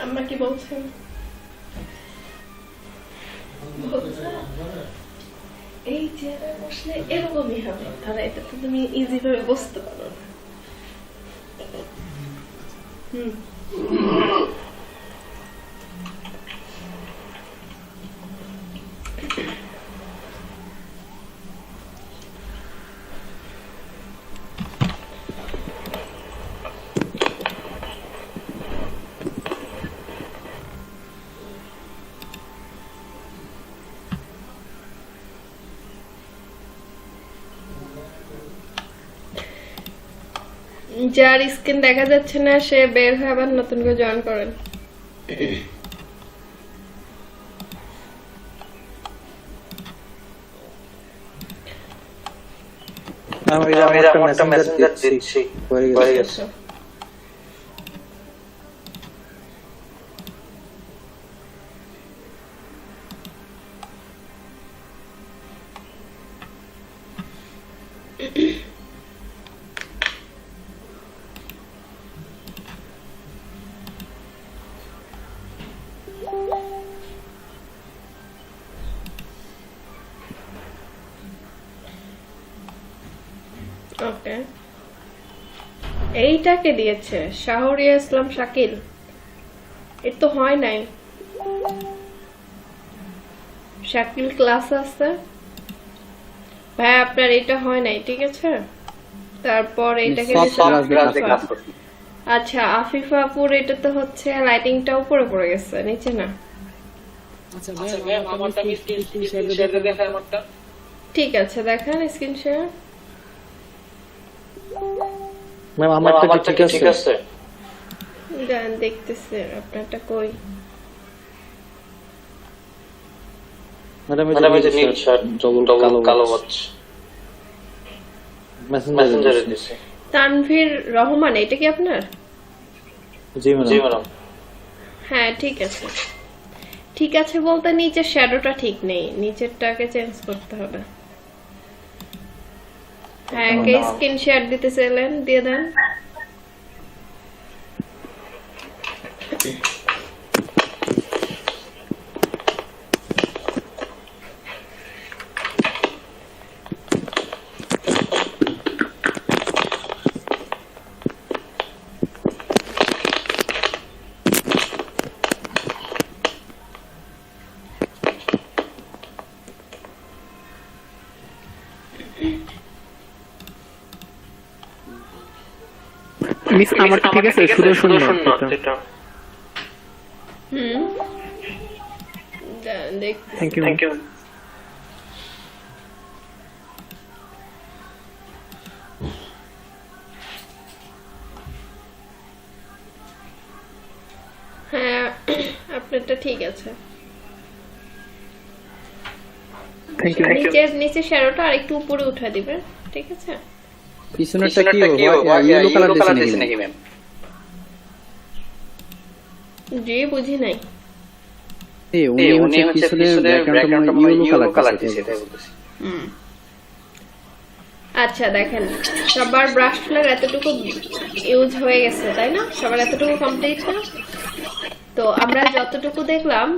আমরা কি বলছেন? এই চেয়ারে বসলে এরকমই হবে, আর এটা তো তুমি ইজি ভাবে বসতে পারো না। যার স্ক্রিন দেখা যাচ্ছে না সে বের হয়ে আবার নতুন করে জয়েন করেন। আমি আমারটা মেসেঞ্জার দিচ্ছি হয়ে গেছে। ওকে, এইটাকে দিয়েছে শাহরিয়া ইসলাম শাকিল। এর তো হয় নাই। শাকিল ক্লাস আছে ভাই, আপনার এটা হয় নাই, ঠিক আছে। তারপর এটাকে আচ্ছা আফিফাপুর, এটা তো হচ্ছে লাইটিংটা উপরে পড়ে গেছে, নিচে না। আচ্ছা ম্যাম আমারটা আমি স্ক্রিন শেয়ারে দেখাই আমারটা। ঠিক আছে দেখান স্ক্রিন শেয়ার। ম্যাম আমারটা ঠিক আছে। গান দেখতেছে, আপনারটা কই? ম্যাডাম এই যে নীল শার্ট ডবল কালো ওয়াচ মেসেঞ্জারে দিছে। তানভীর রহমান, এটা কি আপনার? জি ম্যাডাম। হ্যাঁ ঠিক আছে, ঠিক আছে বলতে নিচের শ্যাডোটা ঠিক নেই, নিচেরটাকে চেঞ্জ করতে হবে। হ্যাঁ কে স্ক্রিন শেয়ার দিতে চাইলেন দিয়ে দেন। মিস আমার ঠিক আছে, সুদর্শন এটা। দেখ, থ্যাংক ইউ। হ্যাঁ আপনারটা ঠিক আছে। Thank you. নিচে শ্যাডোটা আরেকটু উপরে উঠা দিবেন, ঠিক আছে? পিছনেরটা কি ইয়েলো কালার দিছে নাকি ম্যাম? জি বুঝি নাই। উনি হচ্ছে পিছনের ব্যাকগ্রাউন্ডটা ইয়েলো কালার দিছে তাই বলতেছি। আচ্ছা দেখেন, সবার ব্রাশ টুলের এতটুকু ইউজ হয়ে গেছে তাই না? সবার এতটুকু কমপ্লিট না? তো আমরা যতটুকু দেখলাম,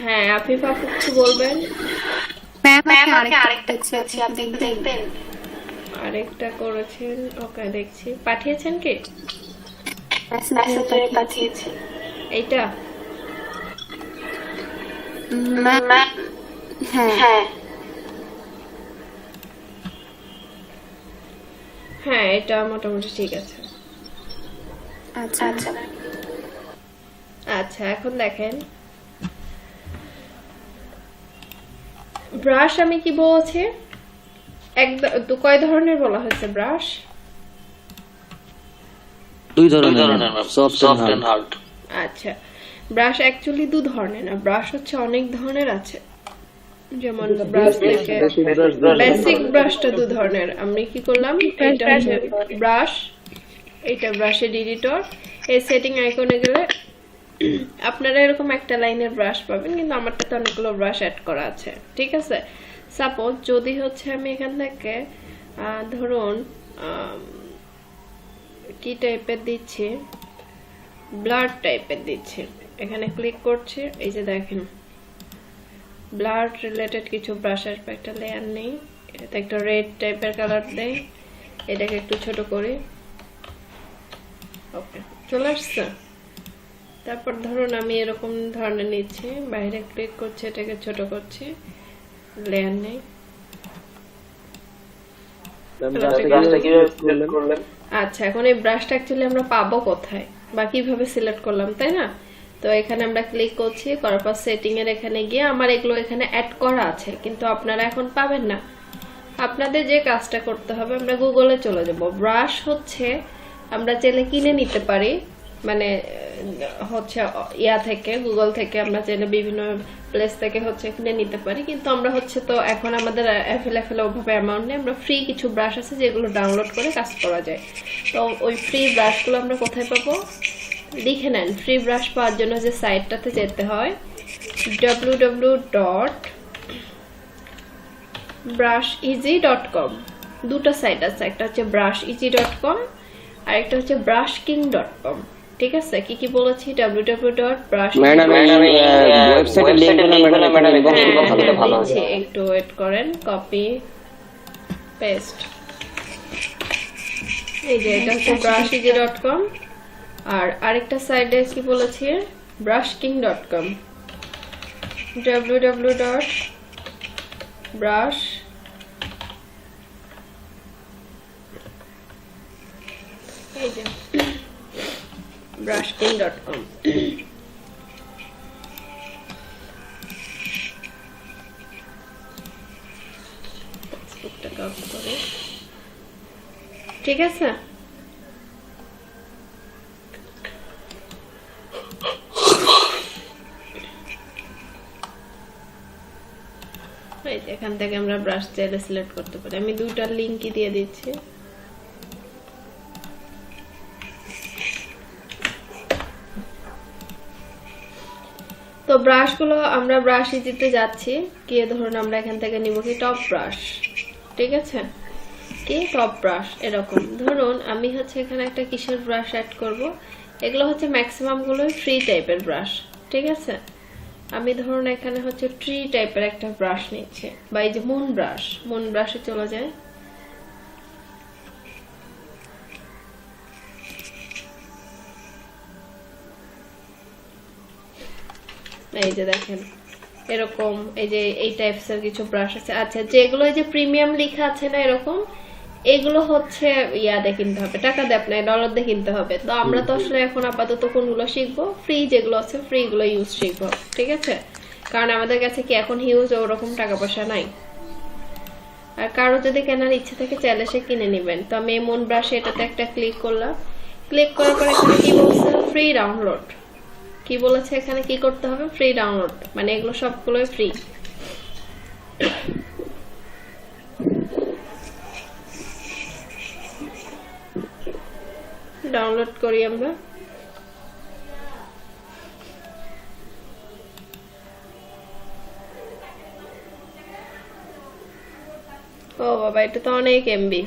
হ্যাঁ আফিফা কিছু বলবেন? আরেকটা করেছেন, ওকে দেখছি। পাঠিয়েছেন কি? এইটা হ্যাঁ এটা মোটামুটি ঠিক আছে। আচ্ছা আচ্ছা আচ্ছা এখন দেখেন, ব্রাশ আমি কি বলছি, কয় ধরনের বলা হয়েছে ব্রাশ? দুই ধরনের, সফট এন্ড হার্ড। আচ্ছা ব্রাশ অ্যাকচুয়ালি দু ধরনের না, ব্রাশ হচ্ছে অনেক ধরনের আছে। যেমন ব্রাশ থেকে বেসিক ব্রাশটা দু ধরনের। আমি কি করলাম, এটা হচ্ছে ব্রাশ, এটা ব্রাশের এডিটর। এই সেটিং আইকনে গেলে আপনারা এরকম একটা লাইনের ব্রাশ পাবেন, কিন্তু আমারটাতে অনেকগুলো ব্রাশ অ্যাড করা আছে, ঠিক আছে? সাপোজ যদি হচ্ছে আমি এখান থেকে ধরুন কি টাইপের দিচ্ছি, ব্লাড টাইপের দিচ্ছি, এখানে ক্লিক করছি, এই যে দেখেন ব্লাড রিলেটেড কিছু ব্রাশ আসবে, একটা লেয়ার নেই, এটাতে একটা রেড টাইপের কালার দেই, এটাকে একটু ছোট করি, ওকে চলে আসছে। তারপর ধরুন আমি এরকম ধরনের নিচ্ছি, বাইরে ক্লিক করছি, এটাকে ছোট করছি, লেয়ার নেই। আচ্ছা এখন এই ব্রাশটা অ্যাকচুয়ালি আমরা পাবো কোথায় বা কিভাবে সিলেক্ট করলাম, তাই না? তো এখানে আমরা ক্লিক করছি, করার পর সেটিং এর এখানে গিয়ে আমার এগুলো এখানে অ্যাড করা আছে, কিন্তু আপনারা এখন পাবেন না। আপনাদের যে কাজটা করতে হবে, আমরা গুগলে চলে যাব। ব্রাশ হচ্ছে আমরা চাইলে কিনে নিতে পারি, মানে হচ্ছে ইয়া থেকে, গুগল থেকে আমরা চাইলে বিভিন্ন প্লেস থেকে হচ্ছে কিনে নিতে পারি, কিন্তু আমরা হচ্ছে তো এখন আমাদের অ্যাভেলেবল ওভাবে অ্যামাউন্ট নেই। আমরা ফ্রি কিছু ব্রাশ আছে যেগুলো ডাউনলোড করে কাজ করা যায়। তো ওই ফ্রি ব্রাশগুলো আমরা কোথায় পাবো লিখে নেন। ফ্রি ব্রাশ পাওয়ার জন্য যে সাইটটাতে যেতে হয় www.brusheasy.com। দুটো সাইট আছে, একটা হচ্ছে brusheasy.com আর একটা হচ্ছে brushking.com। ঠিক আছে, কি কি বলেছি? একটু ওয়েট করেন, কপি পেস্ট। এই যে এটা হচ্ছে brusheasy.com আর আরেকটা সাইটে কি বলেছি, brushking.com। www.brush এই যে brushking.com। ঠিক আছে, এখান থেকে আমরা ব্রাশ চাইলে সিলেক্ট করতে পারি। আমি দুইটার লিংকই দিয়ে দিচ্ছি। তো ব্রাশগুলো আমরা ব্রাশ ইজিতে যাচ্ছি, গিয়ে ধরুন আমরা এখান থেকে নিব কি টপ ব্রাশ, ঠিক আছে, কি টপ ব্রাশ। এরকম ধরুন আমি হচ্ছে এখানে একটা কিসের ব্রাশ অ্যাড করব, এগুলো হচ্ছে ম্যাক্সিমাম গুলো ফ্রি টাইপের ব্রাশ, ঠিক আছে। আমি ধরুন এখানে হচ্ছে ট্রি টাইপের একটা ব্রাশ নিচ্ছি, বা এই যে মুন ব্রাশে চলে যায়। এই যে দেখেন এরকম এই যে এই টাইপসের কিছু ব্রাশ আছে। আচ্ছা, যেগুলো এই যে প্রিমিয়াম লেখা আছে না এরকম, এগুলো হচ্ছে ইয়াদে কিনতে হবে, টাকা দিয়ে আপনার ডলার দিয়ে কিনতে হবে। তো আমরা তো আসলে এখন আপাতত কোনগুলো শিখবো, ফ্রি যেগুলো আছে ফ্রি গুলো ইউজ শিখবো, ঠিক আছে, কারণ আমাদের কাছে কি এখন হিউজ ওরকম টাকা পয়সা নাই। আর কারো যদি কেনার ইচ্ছে থাকে চাইলে সে কিনে নেবেন। তো আমি এই মুন ব্রাশে এটাতে একটা ক্লিক করলাম, ক্লিক করার পর এখানে কি বলছে, ফ্রি ডাউনলোড। কি বলেছে এখানে কি করতে হবে, ফ্রি ডাউনলোড, মানে এগুলো সবগুলোই ফ্রি। ডাউনলোড করি আমরা। ও বাবা, এটা তো অনেক এমবি।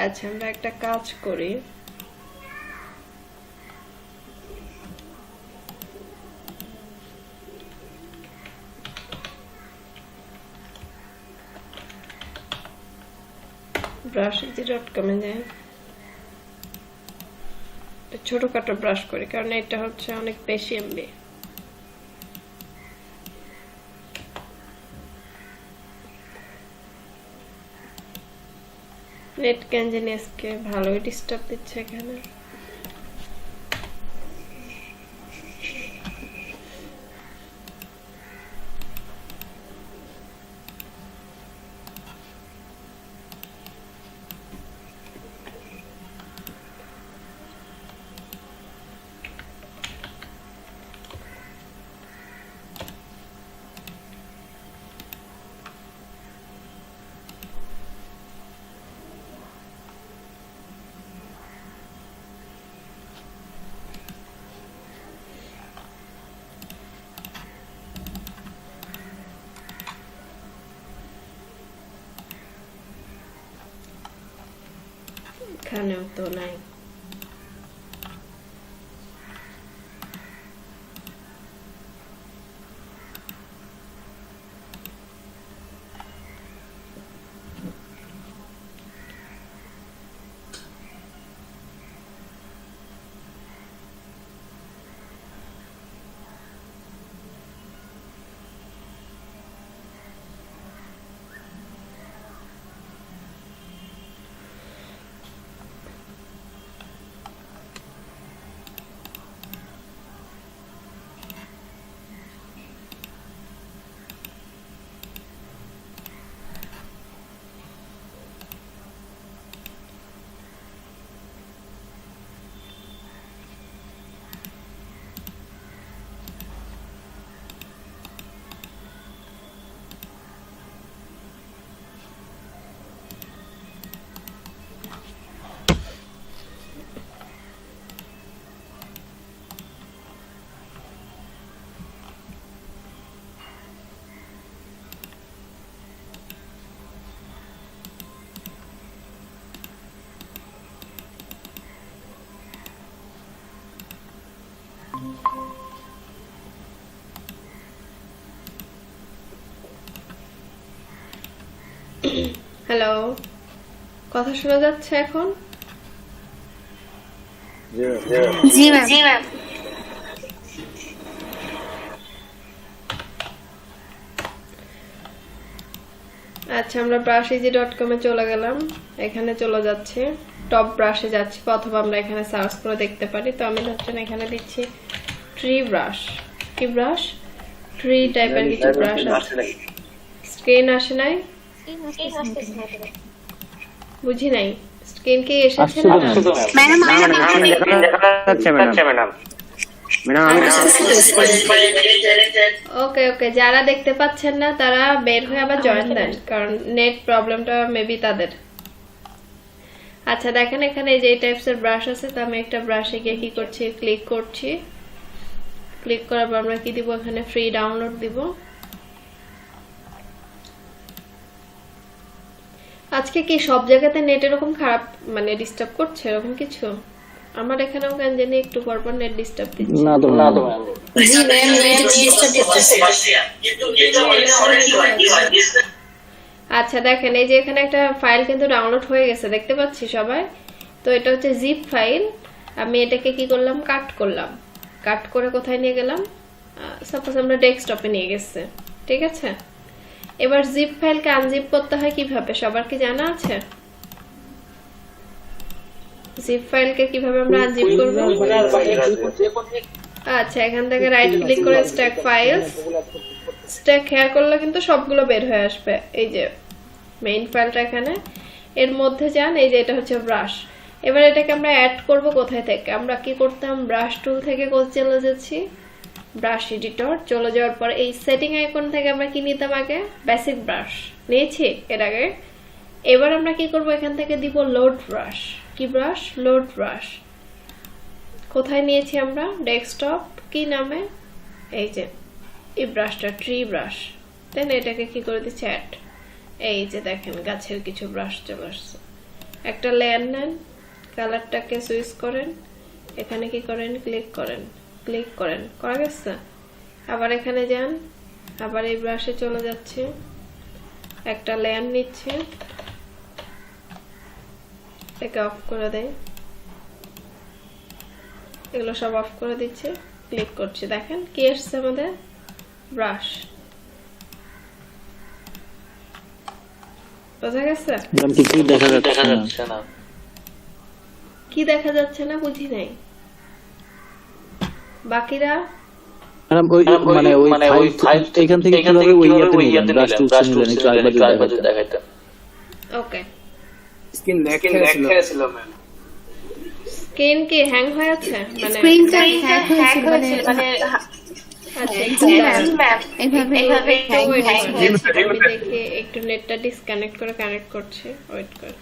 আচ্ছা, আমরা একটা কাজ করি, brush.com এ যাই, ছোটখাটো ব্রাশ করি কারণ এটা হচ্ছে অনেক বেশি এমবি। নেট ক্যানজেনিয়াসকে ভালোই ডিস্টার্ব দিচ্ছে এখানে। এখানেও তো নাই। হ্যালো, কথা শোনা যাচ্ছে এখন? জি ম্যাম। আচ্ছা, আমরা brusheasy.com এ চলে গেলাম, এখানে চলে যাচ্ছে টপ ব্রাশে যাচ্ছি, অথবা আমরা এখানে সার্চ করে দেখতে পারি। তো আমি ধরছেন এখানে দিচ্ছি ট্রি ব্রাশ। কি ব্রাশ? ট্রি টাইপের কিছু ব্রাশ আছে। স্ক্রিন আসে নাই? বুঝি নাই, স্ক্রিন কি এসেছে না? ম্যাডাম ম্যাডাম আমি ওকে ওকে, যারা দেখতে পাচ্ছেন না তারা বের হয়ে আবার জয়েন দেন, কারণ নেট প্রবলেমটা মেবি তাদের। আচ্ছা দেখেন এখানে এই যে এই টাইপসের ব্রাশ আছে, তো আমি একটা ব্রাশে গিয়ে কি করছি, ক্লিক করছি। ক্লিক করার পর আমরা কি দিব, এখানে ফ্রি ডাউনলোড দিব। আজকে কি সব জায়গাতে নেট এরকম খারাপ মানে ডিস্টার্ব করছে এরকম কিছু? আমার এখানেও কেন জানি একটু পরপর নেট ডিস্টার্ব দিচ্ছে। না তো ম্যাম আচ্ছা দেখেন এই যে এখানে একটা ফাইল কিন্তু ডাউনলোড হয়ে গেছে, দেখতে পাচ্ছি সবাই। তো এটা হচ্ছে জিপ ফাইল। আমি এটাকে কি করলাম, কাট করলাম। কাট করে কোথায় নিয়ে গেলাম, সাপোজ আমরা ডেস্কটপে নিয়ে গেছে, ঠিক আছে। এবার জিপ ফাইলকে আনজিপ করতে হয় কিভাবে, সবার কি জানা আছে? জিপ ফাইলকে কিভাবে আমরা আনজিপ করব? আচ্ছা এখান থেকে রাইট ক্লিক করে স্ট্যাক ফাইলস, স্ট্যাক হেয়ার করলে কিন্তু সবগুলো বের হয়ে আসবে। এই যে মেইন ফাইলটা এখানে, এর মধ্যে যান, এই যে এটা হচ্ছে ব্রাশ। এবার এটাকে আমরা অ্যাড করব কোথায় থেকে, আমরা কি করতাম, ব্রাশ টুল থেকে চলে যাচ্ছি, ব্রাশ এডিটর চলে যাওয়ার পর এই সেটিং আইকন থেকে আমরা কি নিতাম, আগে বেসিক ব্রাশ নিয়েছি এর আগে। এবার আমরা কি করব, এখান থেকে দিব লোড ব্রাশ। কি ব্রাশ, লোড ব্রাশ। কোথায় নিয়েছি আমরা, ডেস্কটপ, কি নামে, এই যে এই ব্রাশটা ট্রি ব্রাশ। দেন এটাকে কি করে দিচ্ছি, অ্যাড। এই যে দেখেন গাছের কিছু ব্রাশ চলে আসছে। একটা লেয়ার নেন, কালারটাকে সুইচ করেন, এখানে কি করেন, ক্লিক করেন, ক্লিক করেন, করা গেছে। আবার এখানে যান, আবার এই ব্রাশে চলে যাচ্ছে, একটা লেয়ার নিচ্ছে, একে অফ করে দেয়, এগুলো সব অফ করে দিচ্ছে, ক্লিক করছি, দেখেন কি আসছে আমাদের, ব্রাশ। বোঝা গেছে? কিছুই দেখা যাচ্ছে না। কি দেখা যাচ্ছে না, বুঝি নাই। বাকিরা ম্যাডাম ওই মানে ওই ফাইল এখান থেকে কিভাবে ওই ইয়াতে ব্রাশ টুলস নিলেন, একটু আরেকবার দেখাইতেন। ওকে, স্ক্রিন দেখাইছিল ম্যাম। স্ক্রিন কি হ্যাং হয়ে আছে, মানে স্ক্রিনটা হ্যাক হয়েছিল মানে আচ্ছা এইভাবে দেখে একটু নেটটা ডিসকানেক্ট করে কানেক্ট করছে, ওয়েট কর।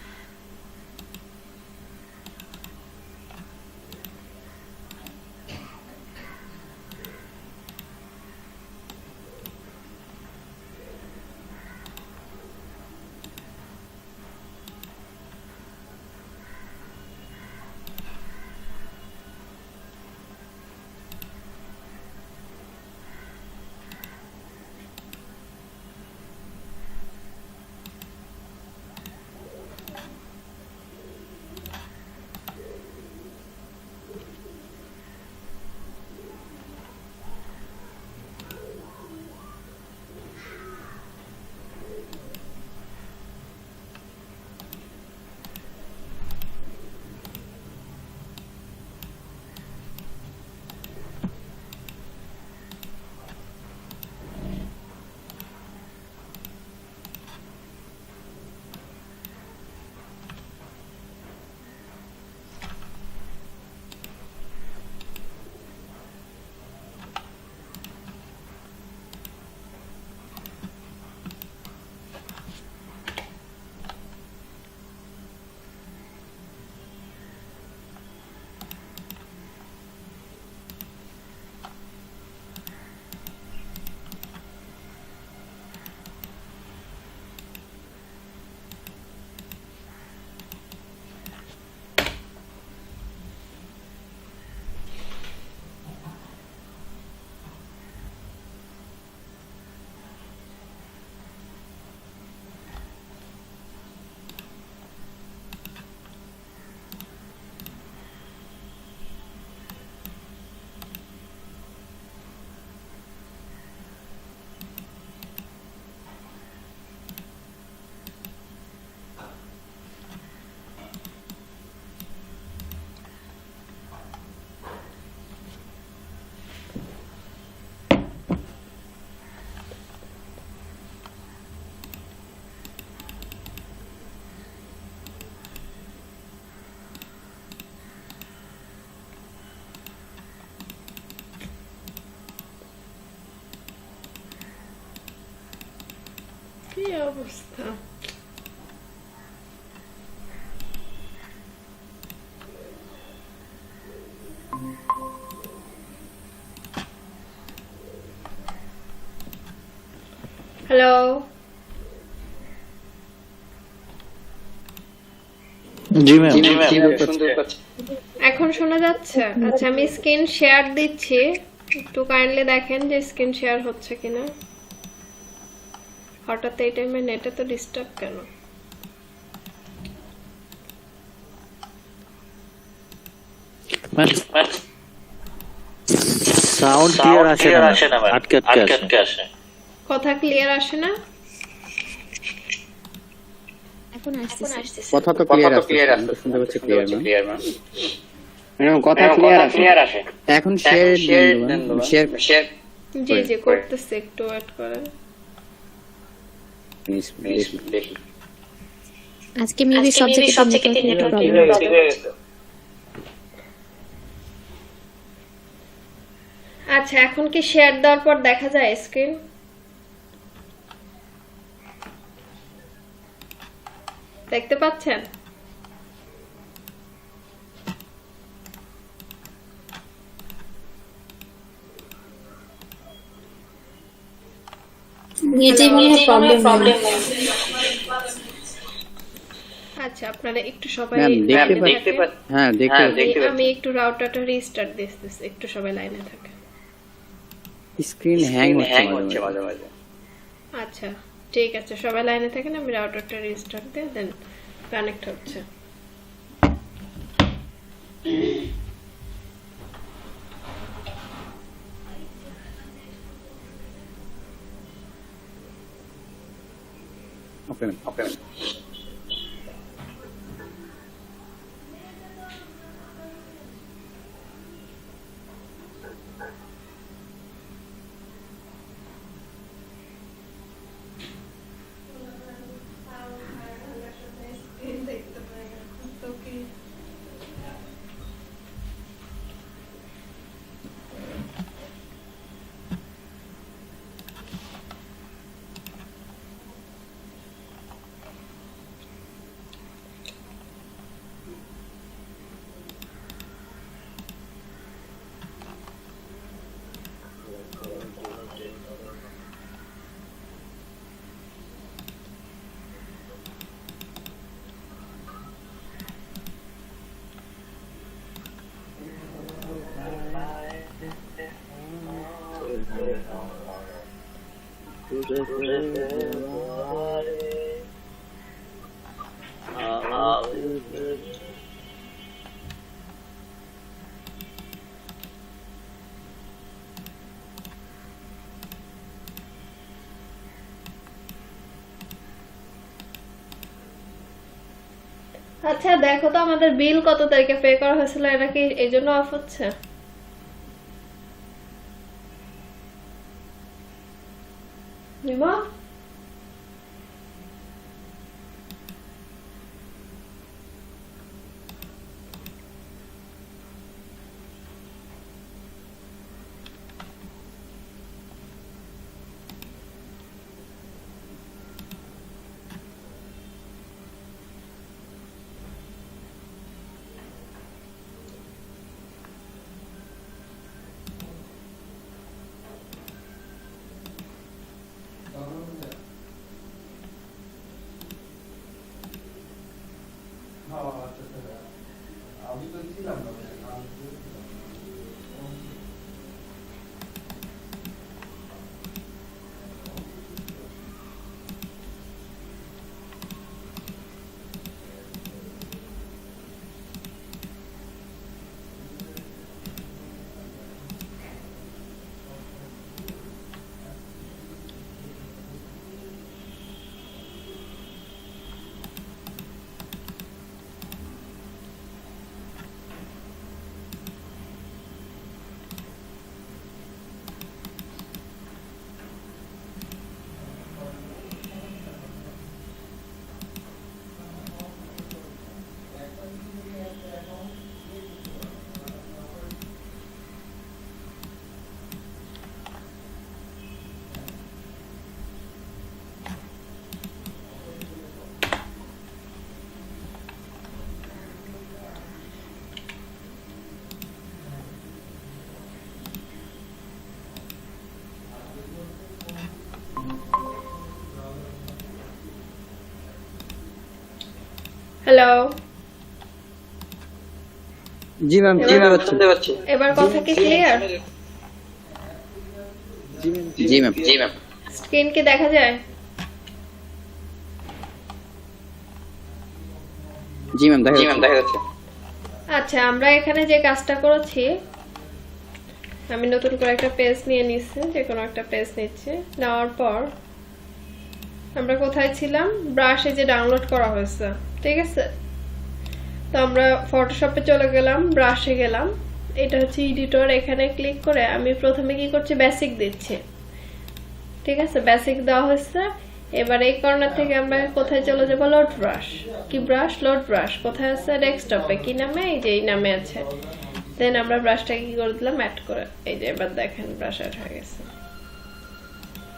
অবস্থা। হ্যালো, জি ম্যাম। এখন শোনা যাচ্ছে? আচ্ছা, আমি স্ক্রিন শেয়ার দিচ্ছি, একটু কাইন্ডলি দেখেন যে স্ক্রিন শেয়ার হচ্ছে কিনা। হঠাৎ এই টাইমে নেটে তো ডিস্টার্ব কেন? সাউন্ড ক্লিয়ার আসে না ম্যাম, আটকে আসে। কথা ক্লিয়ার আসে না? এখন আসছে। কথা তো ক্লিয়ার আসছে, শুনতে পাচ্ছি ক্লিয়ার ম্যাম। ম্যাডাম কথা ক্লিয়ার আসে। এখন শেয়ার জি জি করতেছি, একটু ওয়েট করেন। দেখি আজকে মেবি সব জায়গায় নেটওয়ার্ক প্রবলেম। আচ্ছা, এখন কি শেয়ার দেওয়ার পর দেখা যায় স্ক্রিন? দেখতে পাচ্ছেন? আচ্ছা, আপনারা একটু সবাই দেখতে পাচ্ছেন? হ্যাঁ, দেখতে পাচ্ছি। আমি একটু রাউটারটা রিস্টার্ট দিতেছি, একটু সবাই লাইনে থাকে। স্ক্রিন হ্যাং হচ্ছে মাঝে মাঝে। আচ্ছা ঠিক আছে, সবাই লাইনে থাকেন, আমি রাউটারটা রিস্টার্ট দিয়ে দেন কানেক্ট হচ্ছে। ওকে। আচ্ছা দেখো তো আমাদের বিল কত তারিখে পে করা হয়েছিল, এটা কি এই জন্য অফ হচ্ছে? নিমা হ্যালো, জি ম্যাম, জি ম্যাম, শুনতে পাচ্ছি। এবার কথা কি ক্লিয়ার? জি ম্যাম, জি ম্যাম, স্ক্রিন কি দেখা যায়? জি ম্যাম, দেখা যাচ্ছে। আচ্ছা, আমরা এখানে যে কাজটা করেছি, আমি নতুন করে একটা পেজ নিয়ে নিচ্ছি, যে কোনো একটা পেজ নিচ্ছি। নেওয়ার পর আমরা কোথায় ছিলাম? ব্রাশে যে ডাউনলোড করা হয়েছে, ঠিক আছে? তো আমরা ফটোশপে চলে গেলাম, ব্রাশে গেলাম, এটা হচ্ছে এডিটর। এখানে ক্লিক করে আমি প্রথমে কি করছি, বেসিক দিচ্ছি, ঠিক আছে? বেসিক দেওয়া হয়েছে। এবার এই কর্নার থেকে আমরা কোথায় চলে যাবো? Load brush. কি ব্রাশ? Load brush. কোথায় আছে? ডেস্কটপে। কি নামে? এই যে এই নামে আছে। দেন আমরা ব্রাশটাকে কি করে দিলাম? অ্যাড করে। এই যে এবার দেখেন ব্রাশ অ্যাড হয়ে গেছে।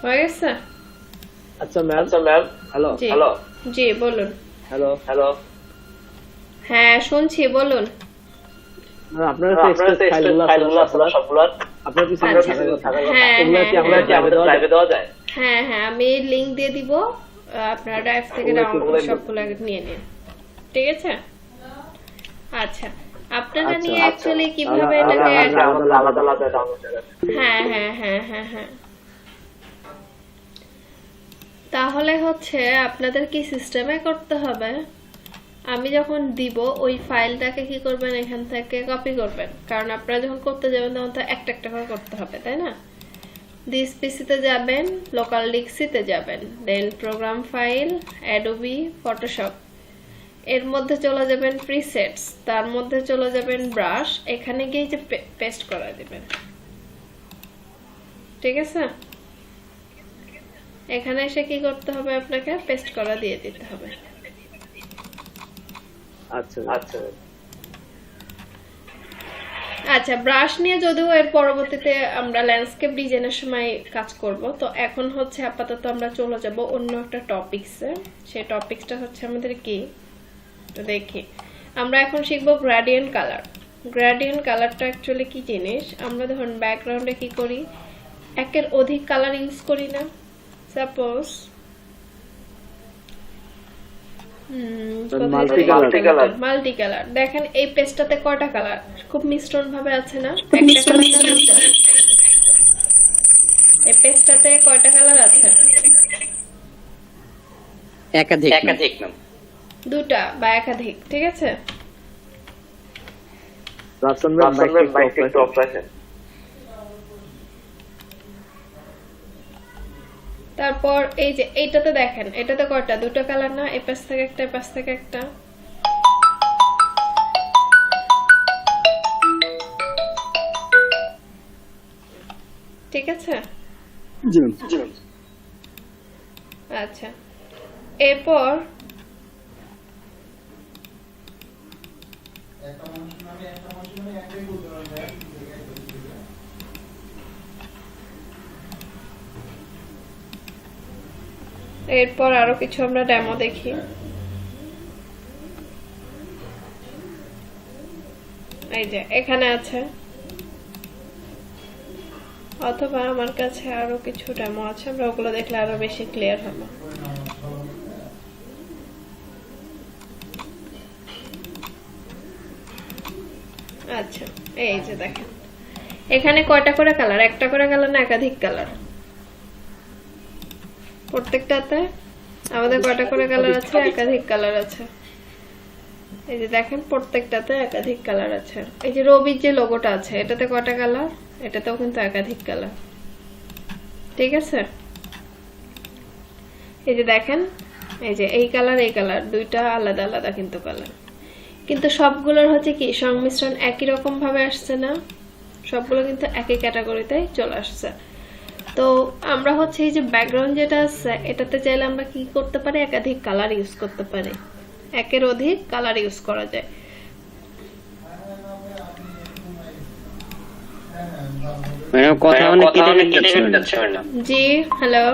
হয়ে গেছে? আচ্ছা ম্যাম, হ্যালো, জি, জি বলুন। হ্যালো, হ্যাঁ শুনছি, বলুন। আপনারা তো এক্সপ্রেস ফাইলগুলো আছে সবগুলো, আপনারা কি সিঙ্গেল থাকা হ্যাঁ, এগুলো কি আমরা কি আমাদের লাইভে দেওয়া যায়? হ্যাঁ হ্যাঁ, আমি লিংক দিয়ে দিব, আপনারা ড্রাইভ থেকে ডাউনলোড সবগুলো নিয়ে নিন, ঠিক আছে? আচ্ছা, আপনারা নিয়ে অ্যাকচুয়ালি কিভাবে এটাকে আলাদা আলাদা ডাউনলোড করা? হ্যাঁ হ্যাঁ হ্যাঁ হ্যাঁ হ্যাঁ। তাহলে হচ্ছে আপনাদের কি সিস্টেমে করতে হবে, আমি যখন দিব ওই ফাইলটাকে কি করবেন, এখান থেকে কপি করবেন, কারণ আপনারা যখন করতে যাবেন তখন তো একটা একটা করে করতে হবে, তাই না? দিস পিসিতে যাবেন, লোকাল ডিস্কতে যাবেন, দেন প্রোগ্রাম ফাইল, অ্যাডোবি ফটোশপ, এর মধ্যে চলে যাবেন প্রিসেটস, তার মধ্যে চলে যাবেন ব্রাশ, এখানে গিয়ে যে পেস্ট করে দিবেন, ঠিক আছে? এখানে এসে কি করতে হবে, আপনাকে পেস্ট করা দিয়ে দিতে হবে। আচ্ছা আচ্ছা আচ্ছা, ব্রাশ নিয়ে যদিও এর পরবর্তীতে আমরা ল্যান্ডস্কেপ ডিজাইনের সময় কাজ করব, তো এখন হচ্ছে আপাতত আমরা চলে যাব অন্য একটা টপিকসে। সেই টপিকসটা হচ্ছে আমাদের কি, তো দেখি আমরা এখন শিখবো গ্রেডিয়েন্ট কালার। গ্রেডিয়েন্ট কালারটা অ্যাকচুয়ালি কি জিনিস, আমরা ধরুন ব্যাকগ্রাউন্ডে কি করি, একের অধিক কালার ইউজ করি না। সাপোজ মাল্টি কালার, দেখেন এই পেজটাতে কয়টা কালার, খুব মিশ্রণ ভাবে আছে না? একটা কালার না দুটো? এই পেজটাতে কয়টা কালার আছে? একাধিক না, দুটা বা একাধিক, ঠিক আছে? তারপর এই যে এইটাতে দেখেন, এটাতে কয়টা? দুটো কালার না? এই পাশ থেকে একটা, এই পাশ থেকে একটা। ঠিক আছে? আচ্ছা, এরপর আরো কিছু আমরা ডেমো দেখি। এই যে এখানে আছে, অথবা আমার কাছে আরো কিছু ডেমো আছে, আমরা ওগুলো দেখলে আরো বেশি ক্লিয়ার হবে। আচ্ছা, এই যে দেখেন এখানে কয়টা করে কালার, একটা করে কালার না একাধিক কালার? প্রত্যেকটাতে আমাদের কয়টা করে কালার আছে? একাধিক কালার আছে। এই যে দেখেন প্রত্যেকটাতে একাধিক কালার আছে। এই যে রবির যে লোগোটা আছে, এটাতে কয়টা কালার? এটাতেও কিন্তু একাধিক কালার, ঠিক আছে? এই যে দেখেন, এই যে এই কালার, এই কালার, দুইটা আলাদা আলাদা কিন্তু কালার, কিন্তু সবগুলোর হচ্ছে কি সংমিশ্রণ একই রকম ভাবে আসছে না, সবগুলো কিন্তু একই ক্যাটাগরিতে চলে আসছে। তো আমরা হচ্ছে এই যে ব্যাকগ্রাউন্ড যেটা আছে, এটাতে চাইলে আমরা কি করতে পারি, একাধিক কালার ইউজ করতে পারি, একের অধিক কালার ইউজ করা যায়। ম্যাডাম কথা অনেক কেটে যাচ্ছে ম্যাডাম। জি হ্যালো,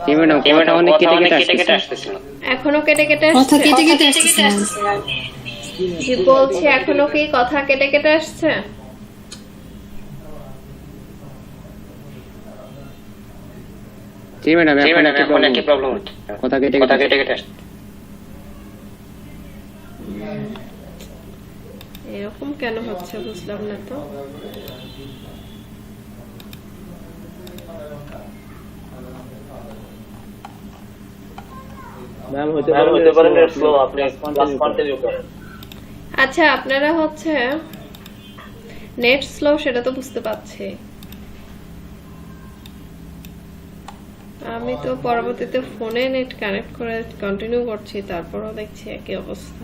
জি ম্যাডাম কথা অনেক কেটে আসছে, এখনো কেটে কেটে আসছে? জি বলছি, এখনো কি কথা কেটে কেটে আসছে? জি ম্যাডাম, এখন একটি প্রবলেম হচ্ছে, কথা কেটে কেটে আসছে। এরকম কেন হচ্ছে বুঝলাম না তো। ম্যাম হতে পারে নেট স্লো, আপনি ক্লাস কন্টিনিউ করেন। আচ্ছা, আপনারা হচ্ছে নেট স্লো সেটা তো বুঝতে পারছি, আমি তো পরবর্তীতে ফোনে নেট কানেক্ট করে কন্টিনিউ করছি, তারপরও দেখছি একই অবস্থা।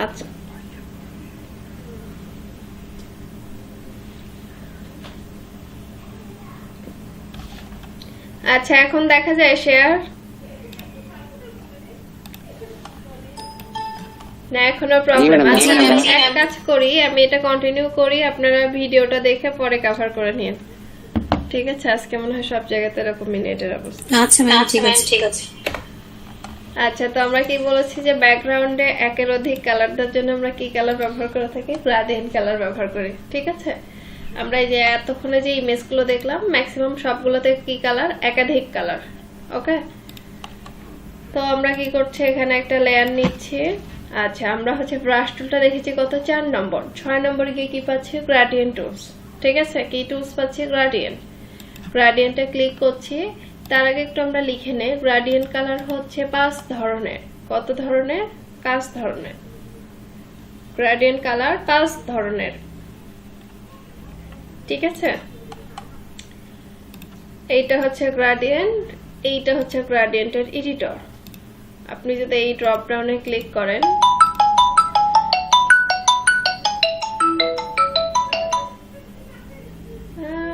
আচ্ছা, আচ্ছা এখন দেখা যায় শেয়ার না, এখনো প্রবলেম আছে। এক কাজ করি, আমি এটা কন্টিনিউ করি, আপনারা ভিডিওটা দেখে পরে কভার করে নিন, ঠিক আছে? আজকে মনে হয় সব জায়গাতে এরকম নেটের অবস্থা। আচ্ছা ম্যাম, ঠিক আছে। আচ্ছা, তো আমরা কি বলেছি যে ব্যাকগ্রাউন্ডে একের অধিক কালার দেওয়ার জন্য আমরা কি কালার ব্যবহার করে থাকি? গ্রেডিয়েন্ট কালার ব্যবহার করি, ঠিক আছে? আমরা এই যে এতক্ষণে যে ইমেজগুলো দেখলাম ম্যাক্সিমাম সবগুলোতে কি কালার? একাধিক কালার। ওকে, তো আমরা কি করছি, এখানে একটা লেয়ার নিচ্ছি। আচ্ছা, আমরা হচ্ছে ব্রাশ টুলটা দেখেছি কত? 4 নম্বর। 6 নম্বরে গিয়ে কি পাচ্ছি? গ্রেডিয়েন্ট টুলস, ঠিক আছে? কি টুলস পাচ্ছি? গ্রেডিয়েন্ট। গ্রেডিয়েন্টে ক্লিক করছি। তার আগে একটু আমরা লিখে নেই, গ্রেডিয়েন্ট কালার হচ্ছে 5 ধরনের। কত ধরনের? 5 ধরনের। গ্রেডিয়েন্ট কালার 5 ধরনের, ঠিক আছে? এইটা হচ্ছে গ্রেডিয়েন্ট, এইটা হচ্ছে গ্রেডিয়েন্টের এডিটর। আপনি যদি এই ড্রপ ডাউনে ক্লিক করেন,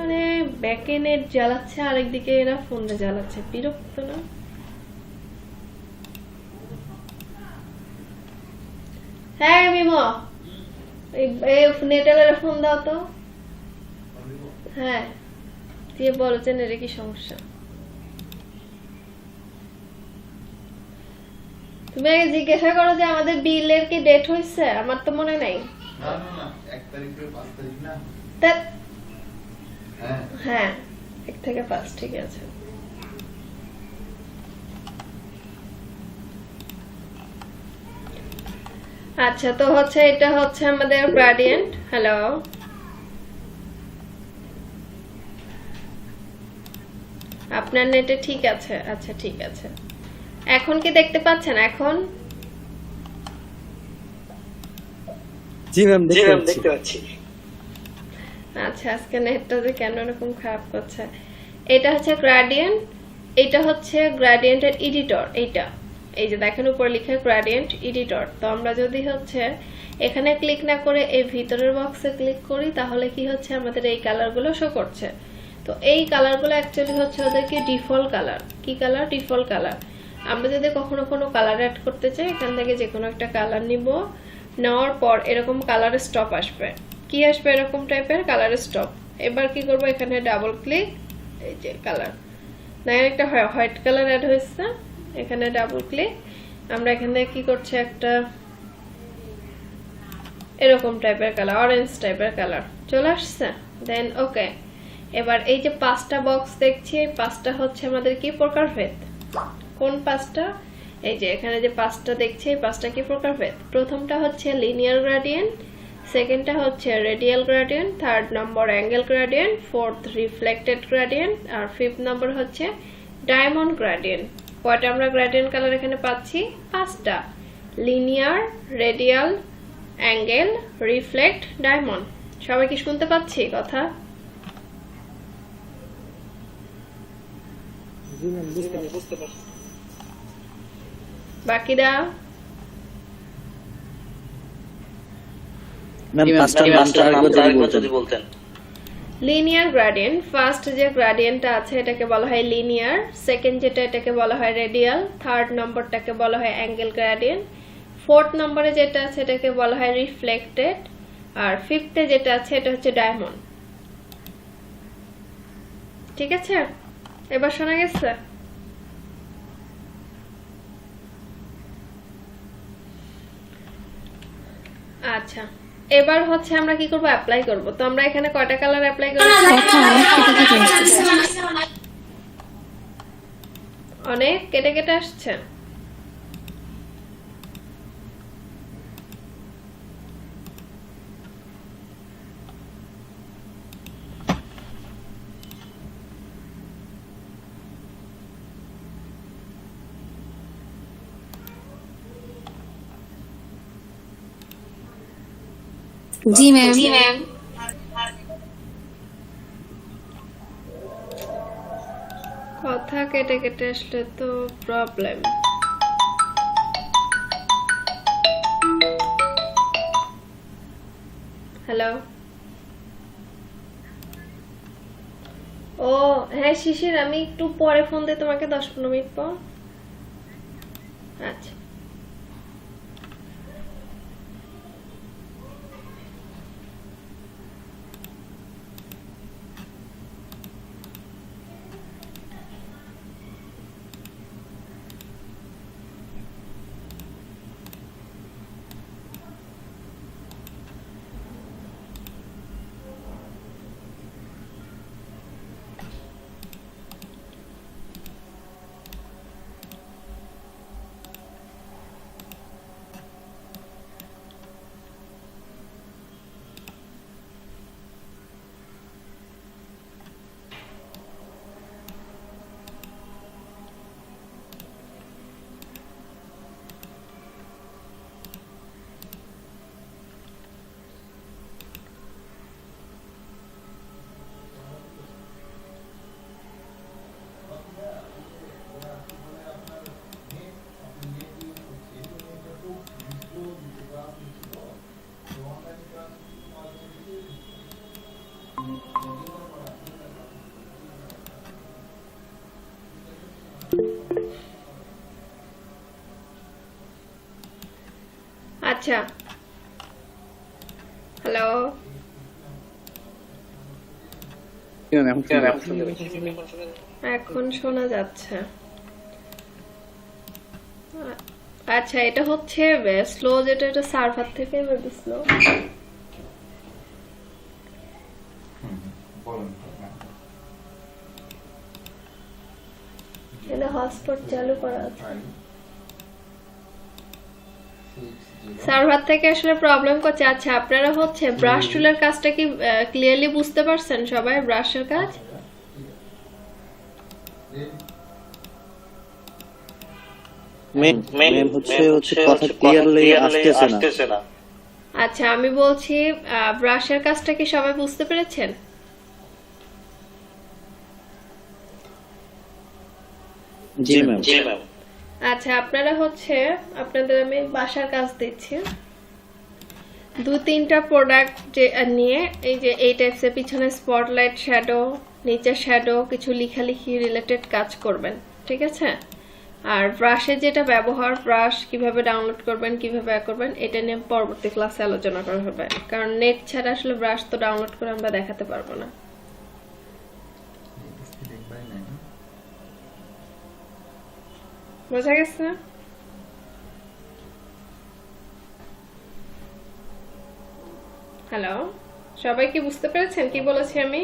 আরে ব্যাকে নেট জ্বালাচ্ছে, আরেকদিকে এরা ফোনটা জ্বালাচ্ছে, বিরক্ত না? হ্যাঁ মিমো, এই নেটের ফোন দাও তো। হ্যাঁ, দিয়ে বলছেন এটা কি সমস্যা? তুমি আগে জিজ্ঞাসা করো যে আমাদের বিলের কি ডেট হয়েছে, আমার তো মনে নাই। না 1 তারিখ থেকে 5 তারিখ না? হ্যাঁ 1 থেকে 5, ঠিক আছে। আচ্ছা, তো হচ্ছে এটা হচ্ছে আমাদের গ্রেডিয়েন্ট। হ্যালো, আপনার নেটে ঠিক আছে? আচ্ছা ঠিক আছে, এখন কি দেখতে পাচ্ছেন? এখন জি ম্যাম, দেখতে পাচ্ছি। আচ্ছা, আজকে নেটটা যে কেন এরকম খারাপ করছে। এটা হচ্ছে গ্রেডিয়েন্ট, এটা হচ্ছে গ্রেডিয়েন্টের এডিটর। এইটা এই যে দেখেন উপরে লেখা গ্রেডিয়েন্ট এডিটর। তো আমরা যদি হচ্ছে এখানে ক্লিক না করে এই ভিতরের বক্সে ক্লিক করি, তাহলে কি হচ্ছে আমাদের এই কালারগুলো শো করছে। তো এই কালারগুলো অ্যাকচুয়ালি হচ্ছে ওদেরকে ডিফল্ট কালার। কি কালার? Default colour. আমরা যদি কখনো কোনো কালার অ্যাড করতে চাই, এখান থেকে যে কোনো একটা কালার নিব, নেওয়ার পর এরকম কালার স্টপ আসবে। কি আসবে? এরকম টাইপের কালার স্টপ। এবার কি করব, এখানে ডাবল ক্লিক, এই যে কালার দেখেন একটা হোয়াইট কালার অ্যাড হয়েছে, এখানে ডাবল ক্লিক। আমরা এখান থেকে কি করছি, একটা এরকম টাইপের কালার, অরেঞ্জ টাইপের কালার চলে আসছে। দেন ওকে, এবার এই যে 5টা বক্স দেখছি, এই 5টা হচ্ছে আমাদের কি প্রকারভেদ। কোন 5টা? এই যে এখানে যে 5টা দেখছি, এই 5টা কি প্রকারভেদ। প্রথমটা হচ্ছে লিনিয়ার গ্রেডিয়েন্ট, সেকেন্ডটা হচ্ছে radial gradient, third number angle gradient, fourth reflected gradient, আর ফিফথ নম্বর হচ্ছে ডায়মন্ড গ্রেডিয়েন্ট। কয়টা আমরা গ্রেডিয়েন্ট কালার এখানে পাচ্ছি? 5টা। Linear, radial, angle, reflect, diamond. সবাই কি শুনতে পাচ্ছি কথা? বাকিরা লিনিয়ার গ্রেডিয়েন্ট, ফার্স্ট যে গ্রেডিয়েন্টটা আছে এটাকে বলা হয় লিনিয়ার, সেকেন্ড যেটা এটাকে বলা হয় রেডিয়াল, থার্ড নম্বরটাকে বলা হয় অ্যাঙ্গেল গ্রেডিয়েন্ট, ফোর্থ নম্বরে যেটা আছে এটাকে বলা হয় রিফ্লেক্টেড, আর ফিফথে যেটা আছে এটা হচ্ছে ডায়মন্ড। ঠিক আছে, এবার শোনা গেছে? আচ্ছা, এবার হচ্ছে আমরা কি করব, অ্যাপ্লাই করব। তো আমরা এখানে কয়টা কালার অ্যাপ্লাই করব? অনেক কেটে কেটে আসছে। जी मैम। কথা কেটে কেটে আসলে তো প্রবলেম। হ্যালো, ও হ্যাঁ শিশির, আমি একটু পরে ফোন দিই তোমাকে, 10-15 মিনিট পর। আচ্ছা। আচ্ছা, হ্যালো, এখন শোনা যাচ্ছে। আচ্ছা, এটা হচ্ছে স্লো, যেটা এটা সার্ভার থেকে স্লো। এটা হটস্পট চালু করা আছে, সার্ভার থেকে আসলে প্রবলেম করছে। আচ্ছা, আপনারা হচ্ছে ব্রাশ টুলের কাজটা কি ক্লিয়ারলি বুঝতে পারছেন সবাই? ব্রাশের কাজ ম্যাম হচ্ছে কথা ক্লিয়ারলি আসতেছে না। আচ্ছা, আমি বলছি ব্রাশের কাজটা কি সবাই বুঝতে পেরেছেন? জি ম্যাম। আচ্ছা, আপনারা হচ্ছে আপনাদের আমি বাসার কাজ দিচ্ছি। 2-3টা প্রোডাক্ট যে নিয়ে এই যে এই টাইপসের পিছনে স্পটলাইট, শ্যাডো, নিচে শ্যাডো, কিছু লেখালেখি রিলেটেড কাজ করবেন, ঠিক আছে? আর ব্রাশের যেটা ব্যবহার, ব্রাশ কিভাবে ডাউনলোড করবেন, কিভাবে করবেন, এটা নিয়ে পরবর্তী ক্লাসে আলোচনা করা হবে। কারণ নেট ছাড়া আসলে ব্রাশ তো ডাউনলোড করে আমরা দেখাতে পারবো না। বোঝা গেছে? হ্যালো, সবাই কি বুঝতে পেরেছেন কি বলেছি আমি?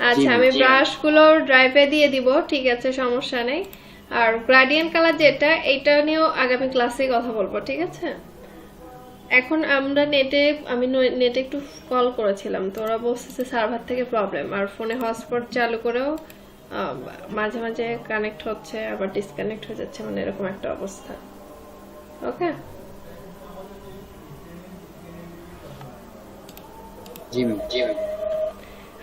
আচ্ছা, আমি ব্রাশগুলো ড্রাইভে দিয়ে দিব, ঠিক আছে, সমস্যা নেই। আর গ্রেডিয়েন্ট কালার যেটা, এটা নিয়েও আগামী ক্লাসে কথা বলবো, ঠিক আছে? এখন আমরা আমি নেটে একটু কল করেছিলাম, তো ওরা বলছে সার্ভার থেকে প্রবলেম, আর ফোনে হটস্পট চালু করেও মাঝে মাঝে কানেক্ট হচ্ছে আবার ডিসকানেক্ট হয়ে যাচ্ছে, মানে এরকম একটা অবস্থা। ওকে, জি ম্যাম।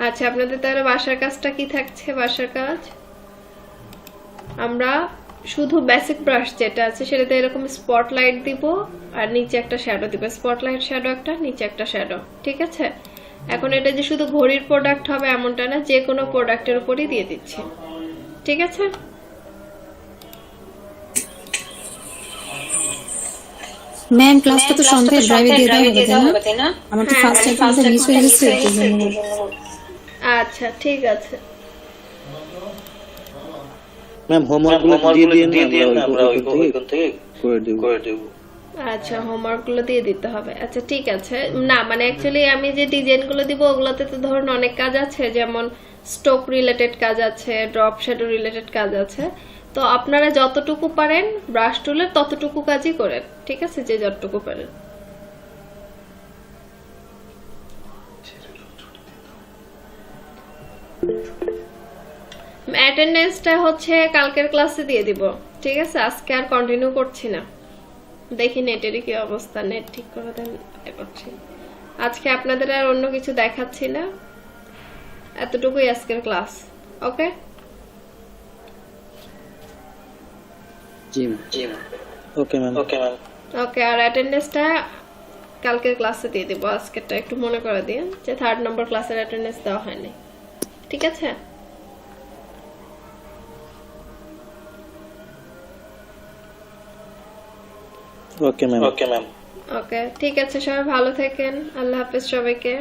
আচ্ছা, আপনাদের তাহলে বাসার কাজটা কি থাকছে? বাসার কাজ আমরা শুধু বেসিক ব্রাশ যেটা আছে সেটাতে এরকম স্পটলাইট দিব আর নিচে একটা শ্যাডো দিব, স্পটলাইট শ্যাডো একটা, নিচে একটা শ্যাডো, ঠিক আছে? এখন এটা যে শুধু ঘড়ির প্রোডাক্ট হবে এমনটা না, যে কোনো প্রোডাক্টের উপরই দিয়ে দিচ্ছি, ঠিক আছে? ম্যাম ক্লাসটা তো সন্ধ্যায় ড্রাইভে দিয়ে দেওয়া হবে তাই না? আমার তো ফার্স্ট টাইম মিস হয়ে গেছে এর জন্য। আচ্ছা ঠিক আছে। ম্যাম হোমওয়ার্কগুলো দিয়ে দিন, আমরা ওইখান থেকে করে দেব। আচ্ছা হোমওয়ার্ক গুলো দিয়ে দিতে হবে, আচ্ছা ঠিক আছে। না মানে অ্যাকচুয়ালি আমি যে ডিজাইন গুলো দিব ওগুলোতে তো ধরুন অনেক কাজ আছে, যেমন স্টোক রিলেটেড কাজ আছে, ড্রপ শ্যাডো রিলেটেড কাজ আছে, তো আপনারা যতটুকু পারেন ব্রাশ টুলের ততটুকু কাজই করেন, ঠিক আছে? যে যতটুকু পারেন। অ্যাটেন্ডেন্সটা হচ্ছে কালকের ক্লাসে দিয়ে দিব, ঠিক আছে? আজকে আর কন্টিনিউ করছি না, দেখি নেটেরই কি অবস্থা, নেট ঠিক করে দেন করছি। আজকে আপনাদের আর অন্য কিছু দেখাচ্ছি না, এতটুকুই আজকের ক্লাস, ওকে? জি ম্যাম। Okay ma'am. ওকে, আর অ্যাটেন্ডেন্সটা কালকের ক্লাসে দিয়ে দিব, আজকেরটা একটু মনে করে দিন যে 3rd নম্বর ক্লাসের অ্যাটেন্ডেন্স দেওয়া হয়নি, ঠিক আছে? ওকে ম্যাম। ওকে ঠিক আছে, সবাই ভালো থাকেন, আল্লাহ হাফেজ সবাইকে।